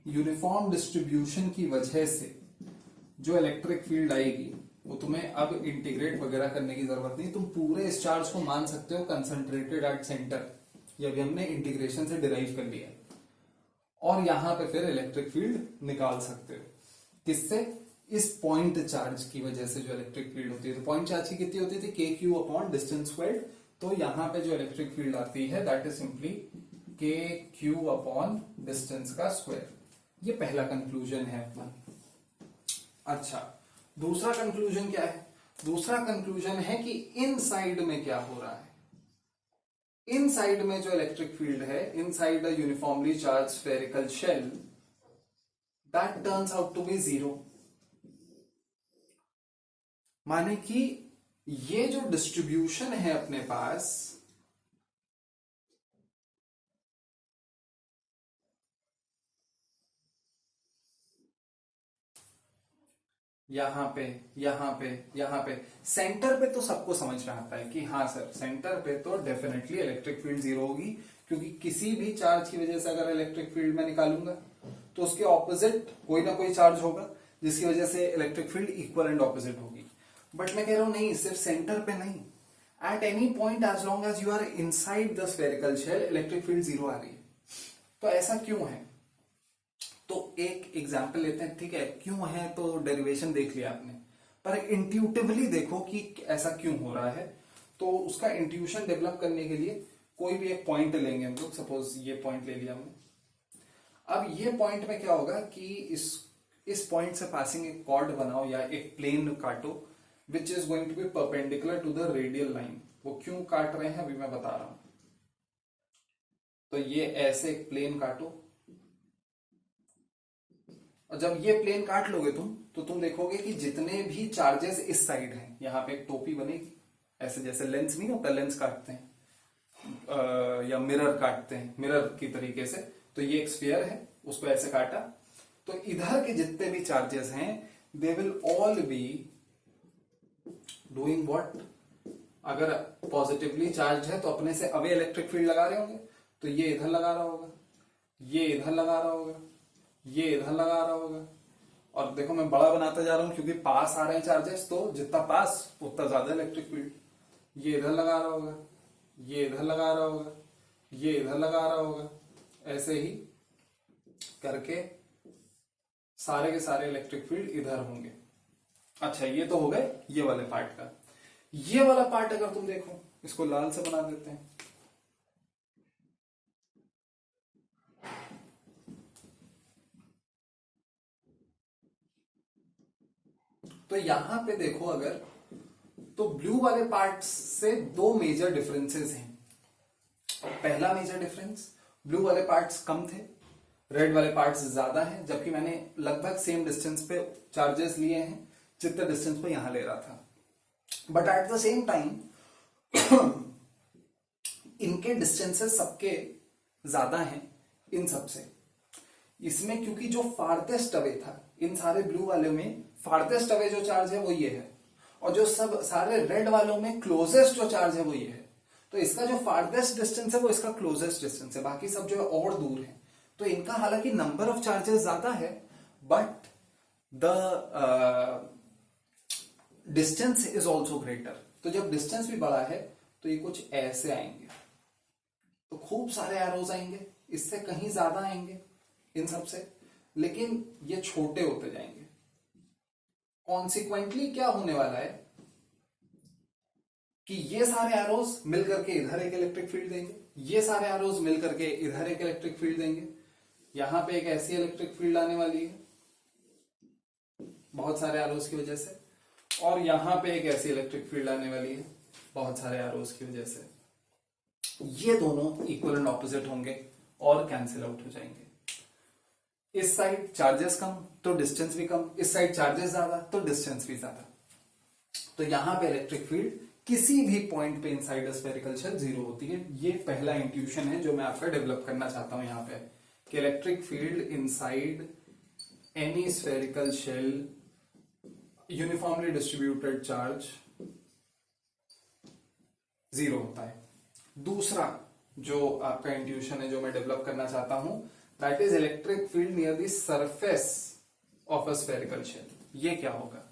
यूनिफॉर्म डिस्ट्रीब्यूशन की वजह से जो इलेक्ट्रिक फील्ड आएगी वो तुम्हें अब इंटीग्रेट वगैरह करने की जरूरत नहीं, तुम पूरे इस चार्ज को मान सकते हो कंसंट्रेटेड एट सेंटर, ये भी हमने इंटीग्रेशन से डिराइव कर लिया, और यहां पे फिर इलेक्ट्रिक फील्ड निकाल सकते हो, किससे, इस पॉइंट चार्ज की वजह से जो इलेक्ट्रिक फील्ड होती है। तो पॉइंट चार्ज की कितनी होती थी, के क्यू अपॉन डिस्टेंस स्क्वायर्ड, तो यहां पे जो इलेक्ट्रिक फील्ड आती है दैट इज सिंपली के क्यू अपॉन डिस्टेंस का स्क्वायर। ये पहला कंक्लूजन है अपना। अच्छा, दूसरा कंक्लूजन क्या है, दूसरा कंक्लूजन है कि इनसाइड में क्या हो रहा है। इनसाइड में जो इलेक्ट्रिक फील्ड है, inside the uniformly charge spherical shell, that turns out to be 0, माने कि ये जो डिस्ट्रीब्यूशन है अपने पास, यहां पे यहां पे यहां पे सेंटर पे तो सबको समझ में आता है कि हाँ सर सेंटर पे तो डेफिनेटली इलेक्ट्रिक फील्ड 0 होगी, क्योंकि किसी भी चार्ज की वजह से अगर इलेक्ट्रिक फील्ड में निकालूंगा तो उसके ऑपोजिट कोई ना कोई चार्ज होगा जिसकी वजह से electric field equal and opposite होगी। बट मैं कह रहा हूं नहीं, सिर्फ सेंटर पे नहीं, at any point as long as you are inside the spherical shell electric field 0 आ रही है। तो ऐसा क्यों है, तो एक एग्जाम्पल लेते हैं, ठीक है, क्यों है तो डेरिवेशन देख लिया आपने, पर इंट्यूटिवली देखो कि ऐसा क्यों हो रहा है। तो उसका इंट्यूशन डेवलप करने के लिए कोई भी एक पॉइंट लेंगे हम लोग, सपोज ये पॉइंट ले लिया हमने। अब ये पॉइंट में क्या होगा कि इस पॉइंट से पासिंग एक कॉर्ड बनाओ या एक प्लेन काटो which is going to be perpendicular to the radial line. वो क्यों काट रहे हैं अभी मैं बता रहा हूं। तो ये ऐसे एक प्लेन काटो, और जब ये प्लेन काट लोगे तुम, तो तुम देखोगे कि जितने भी चार्जेस इस साइड हैं, यहां पे एक टोपी बनेगी, ऐसे जैसे लेंस नहीं होता, लेंस काटते हैं या मिरर काटते हैं, मिरर की तरीके से। तो ये एक स्फीयर है, उसको ऐसे काटा, तो इधर के जितने भी चार्जेस हैं they will all be doing what. अगर पॉजिटिवली चार्ज है तो अपने से अवे इलेक्ट्रिक फील्ड लगा रहे होंगे, तो ये इधर लगा रहा होगा, ये इधर लगा रहा होगा, ये इधर लगा रहा होगा। और देखो मैं बड़ा बनाता जा रहा हूं क्योंकि पास आ रहे हैं चार्जेस, तो जितना पास उतना ज्यादा इलेक्ट्रिक फील्ड। ये इधर लगा रहा होगा, ये इधर लगा रहा होगा, ये इधर लगा रहा होगा, ऐसे ही करके सारे के सारे इलेक्ट्रिक फील्ड इधर होंगे। अच्छा, ये तो हो गए ये वाले पार्ट का। ये वाला पार्ट अगर तुम देखो, इसको लाल से बना देते हैं। तो यहां पे देखो अगर, तो ब्लू वाले पार्ट से दो मेजर डिफरेंसेस हैं। पहला मेजर डिफरेंस, ब्लू वाले पार्ट्स कम थे, रेड वाले पार्ट्स ज्यादा हैं, जबकि मैंने लगभग सेम डिस्टेंस पे चार्जेस लिए हैं जितने डिस्टेंस पे यहां ले रहा था। But at the same time इनके डिस्टेंसेस सबके ज्यादा हैं इन सबसे। इसमें क्योंकि जो फारदेस्ट अवे था, इन सारे ब्लू वाले में फारदेस्ट अवे जो चार्ज है वो ये है, और जो सब सारे रेड वालों में क्लोजेस्ट जो चार्ज है वो ये है। तो इसका जो फारदेस्ट डिस्टेंस है वो इसका क्लोजेस्ट डिस्टेंस है, बाकी सब जो है और दूर है। तो इनका हालांकि नंबर ऑफ चार्जेस ज्यादा है, but the distance is also greater. तो जब डिस्टेंस भी बड़ा है तो ये कुछ ऐसे आएंगे, तो खूब सारे एरोज आएंगे, इससे कहीं ज्यादा आएंगे इन सब से, लेकिन ये छोटे होते जाएंगे। कॉन्सिक्वेंटली क्या होने वाला है कि ये सारे एरोज मिलकर के इधर एक इलेक्ट्रिक फील्ड देंगे, ये सारे एरोज मिलकर के इधर एक इलेक्ट्रिक फील्ड देंगे, यहां पे एक ऐसी इलेक्ट्रिक फील्ड आने वाली है बहुत सारे एरोज की वजह से, और यहां पे एक ऐसी इलेक्ट्रिक फील्ड आने वाली है बहुत सारे एरोज की वजह से। ये दोनों इक्वल एंड ऑपोजिट होंगे और कैंसिल आउट हो जाएंगे। इस साइड चार्जेस कम तो डिस्टेंस भी कम, इस साइड चार्जेस ज्यादा तो डिस्टेंस भी ज्यादा। तो यहां पे इलेक्ट्रिक फील्ड किसी भी पॉइंट पे इनसाइड स्फेरिकल शेल जीरो होती है। ये पहला इंट्यूशन है जो मैं आपका डेवलप करना चाहता हूं यहां पे, कि electric field inside any spherical shell uniformly distributed charge zero होता है। दूसरा जो आपका इंट्यूशन है जो मैं डेवलप करना चाहता हूं, that is electric field near the surface of a spherical shell. ये क्या होगा,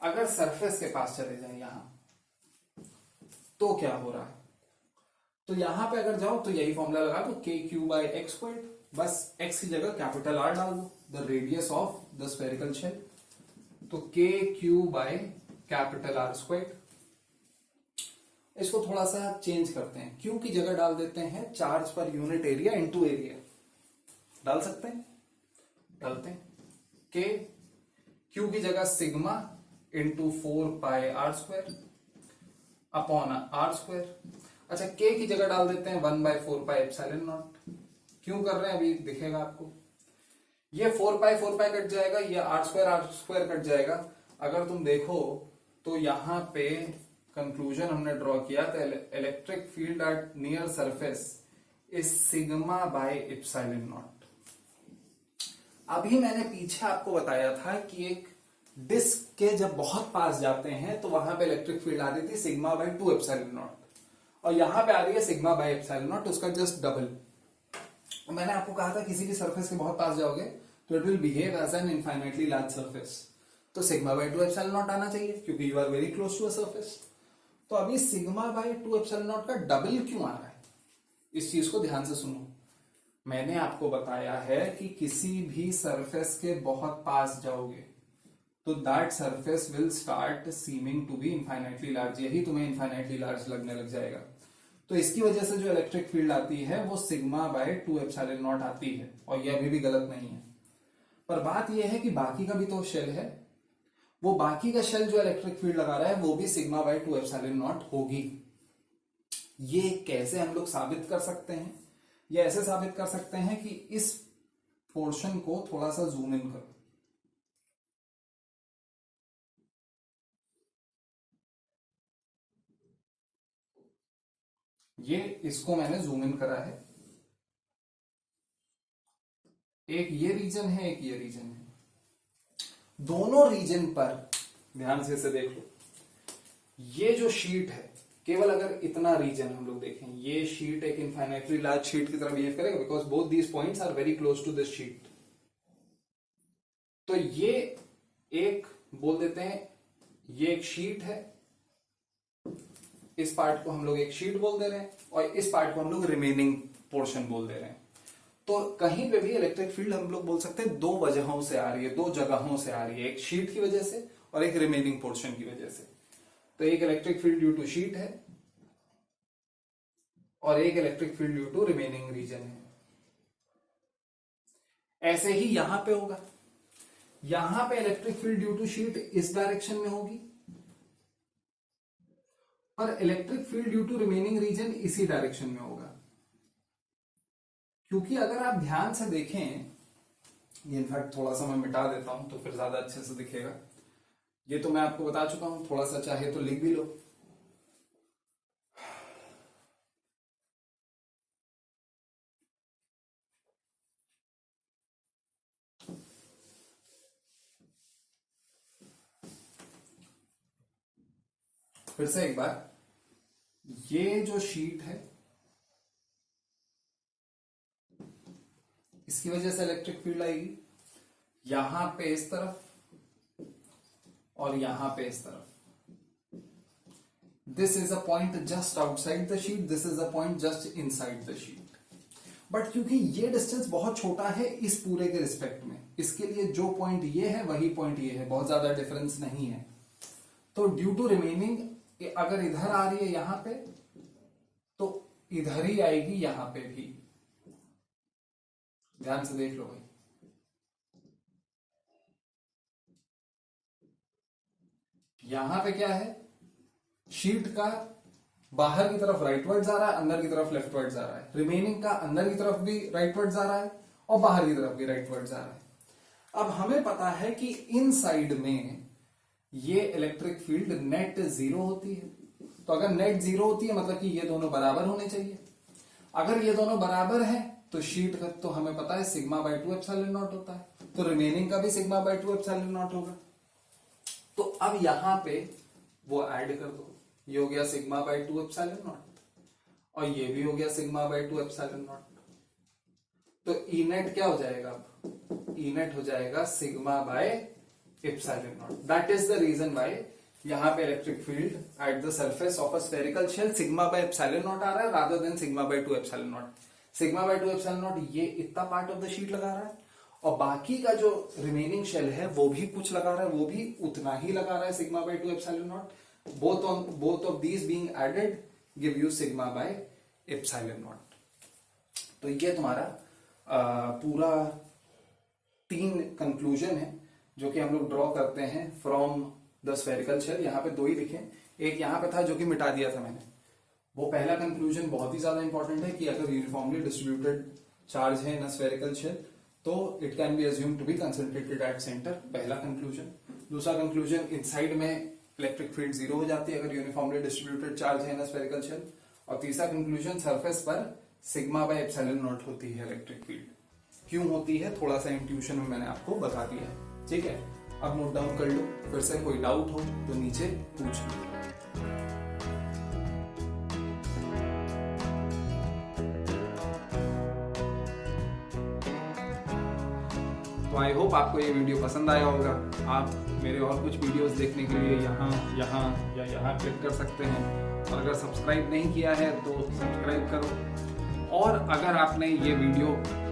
अगर सरफेस के पास चले जाए यहां, तो क्या हो रहा है, तो यहां पे अगर जाओ तो यही फॉर्मूला लगा दो, k q by x squared, बस एक्स की जगह कैपिटल आर डाल दो, the radius of the spherical shell. तो k q by capital r squared. इसको थोड़ा सा चेंज करते हैं, क्यू की जगह डाल देते हैं चार्ज पर यूनिट एरिया इनटू एरिया। डाल सकते हैं, डालते हैं। के क्यू की जगह sigma into 4 pi r square upon r square. अच्छा, के की जगह डाल देते हैं 1/4 पाई एप्सिलॉन नॉट। क्यों कर रहे हैं अभी दिखेगा आपको। ये 4 पाई कट जाएगा, ये आर स्क्वायर कट जाएगा। अगर तुम देखो तो यहां पे कंक्लूजन हमने ड्रॉ किया था, electric field eight near surface is sigma by epsilon not. अभी मैंने पीछे आपको बताया था कि एक डिस्क के जब बहुत पास जाते हैं तो वहां पे इलेक्ट्रिक फील्ड आ रही थी सिग्मा बाय 2 एप्सिलॉन नॉट, और यहां पे आ रही है सिग्मा बाय एप्सिलॉन नॉट, उसका जस्ट डबल। मैंने आपको कहा था किसी भी सरफेस के बहुत पास जाओगे तो it will behave as an infinitely large surface, तो सिग्मा बाय 2 एप्सिलॉन नॉट आना चाहिए क्योंकि you are very close to a surface. तो अभी सिग्मा बाय 2 एप्सिलॉन नॉट का डबल क्यों आ रहा है, इस चीज को ध्यान से सुनो। मैंने आपको बताया है कि किसी भी सरफेस के बहुत पास जाओगे तो that surface will start seeming to be infinitely large, यही तुम्हें इनफाइनाइटली लार्ज लगने लग जाएगा। तो इसकी वजह से जो इलेक्ट्रिक फील्ड आती है वो सिग्मा बाय 2 एप्सिलॉन नॉट आती है, और यह अभी भी गलत नहीं है। पर बात यह है कि बाकी का भी तो शेल है, वो बाकी का शेल जो इलेक्ट्रिक फील्ड लगा रहा है वो भी सिग्मा बाय 2 एप्सिलॉन नॉट होगी। ये कैसे हम लोग साबित कर सकते हैं, ये ऐसे साबित कर सकते हैं कि इस पोर्शन को थोड़ा सा जूम इन करो। ये इसको मैंने जूम इन करा है, एक ये रीजन है, एक ये रीजन है। दोनों रीजन पर ध्यान से इसे देख लो। ये जो शीट है, केवल अगर इतना रीजन हम लोग देखें, ये शीट एक इनफाइनाइटली लार्ज शीट की तरह बिहेव करेगा because both these points are very close to this sheet. तो ये एक बोल देते हैं, ये एक शीट है, इस पार्ट को हम लोग एक शीट बोल दे रहे हैं और इस पार्ट को हम लोग रिमेनिंग पोर्शन बोल दे रहे हैं। तो कहीं पे भी इलेक्ट्रिक फील्ड हम लोग बोल सकते हैं दो वजहों से आ रही है, दो जगहों से आ रही है, एक शीट की वजह से और एक रिमेनिंग पोर्शन की वजह से। तो एक electric field due to sheet है और एक electric field due to remaining region है। ऐसे ही यहां पे होगा, यहां पे electric field due to sheet इस डायरेक्शन में होगी और electric field due to remaining region इसी डायरेक्शन में होगा। क्योंकि अगर आप ध्यान से देखें, ये इनफैक्ट थोड़ा सा मैं मिटा देता हूं तो फिर ज्यादा अच्छे से दिखेगा। ये तो मैं आपको बता चुका हूं, थोड़ा सा चाहे तो लिख भी लो। फिर से एक बार, ये जो शीट है इसकी वजह से इलेक्ट्रिक फील्ड आएगी यहां पे इस तरफ और यहां पे इस तरफ। This is a point just outside the sheet, this is a point just inside the sheet. But क्योंकि ये डिस्टेंस बहुत छोटा है इस पूरे के रिस्पेक्ट में, इसके लिए जो पॉइंट ये है वही पॉइंट ये है, बहुत ज्यादा डिफरेंस नहीं है। तो ड्यू टू रिमेनिंग अगर इधर आ रही है यहां पे तो इधर ही आएगी यहां पे भी। ध्यान से देख लो भाई, यहां पे क्या है, शीट का बाहर की तरफ राइटवर्ड जा रहा है, अंदर की तरफ लेफ्टवर्ड जा रहा है। रिमेनिंग का अंदर की तरफ भी राइटवर्ड जा रहा है और बाहर की तरफ भी राइटवर्ड जा रहा है। अब हमें पता है कि इन साइड में ये इलेक्ट्रिक फील्ड नेट जीरो होती है। तो अगर नेट जीरो होती है मतलब कि ये दोनों बराबर होने चाहिए। अगर ये दोनों बराबर है तो शीट का तो हमें पता है सिग्मा बाय 2 एप्सिलॉन नॉट होता है, तो रिमेनिंग का भी सिग्मा बाय 2 एप्सिलॉन नॉट होगा। तो अब यहां पे वो ऐड कर दो, ये हो गया सिग्मा बाय 2 एप्सिलॉन नॉट और ये भी हो गया सिग्मा बाय 2 एप्सिलॉन नॉट। तो ई नेट क्या हो जाएगा, अब ई नेट हो जाएगा sigma by epsilon naught. That is the reason why यहां पे electric field at the surface of a spherical shell sigma by epsilon naught आ रहा है rather than sigma by 2 epsilon naught. Sigma by 2 epsilon naught ये इतना पार्ट ऑफ द शीट लगा रहा है और बाकी का जो रिमेनिंग शेल है वो भी कुछ लगा रहा है, वो भी उतना ही लगा रहा है sigma by 2 epsilon naught. Both of these being added give you sigma by epsilon naught. तो ये तुम्हारा पूरा 3 कंक्लूजन है जो कि हम लोग ड्रॉ करते हैं फ्रॉम द स्फेरिकल शेल। यहाँ पे 2 ही लिखे, एक यहाँ पे था जो कि मिटा दिया था मैंने। वो पहला कंक्लूजन बहुत ही ज्यादा इंपॉर्टेंट है कि अगर यूनिफॉर्मली डिस्ट्रीब्यूटेड चार्ज है इन अ स्फेरिकल शेल तो it can be assumed to be concentrated at centre, पहला कंक्लूजन। दूसरा कंक्लूजन, इनसाइड में इलेक्ट्रिक फील्ड जीरो हो जाती है अगर यूनिफॉर्मली डिस्ट्रीब्यूटेड चार्ज है इन अ स्फेरिकल शेल। और तीसरा कंक्लूजन, सरफेस पर सिग्मा बाय एप्सिलॉन नॉट होती है इलेक्ट्रिक फील्ड। क्यों होती है थोड़ा सा इंट्यूशन में मैंने आपको बता दिया है, ठीक है। अब नोट डाउन कर लो, फिर से कोई डाउट हो तो नीचे पूछ लो। तो आई होप आपको ये वीडियो पसंद आया होगा। आप मेरे और कुछ वीडियोस देखने के लिए यहाँ क्लिक कर सकते हैं और अगर सब्सक्राइब नहीं किया है तो सब्सक्राइब करो। और अगर आपने ये वीडियो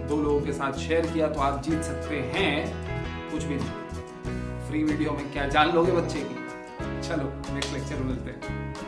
2 लोगों के साथ शेयर किया तो आप जीत सकते हैं कुछ भी नहीं, फ्री वीडियो में क्या जान लोगे बच्चे की। चलो नेक्स्ट लेक्चर में मिलते हैं।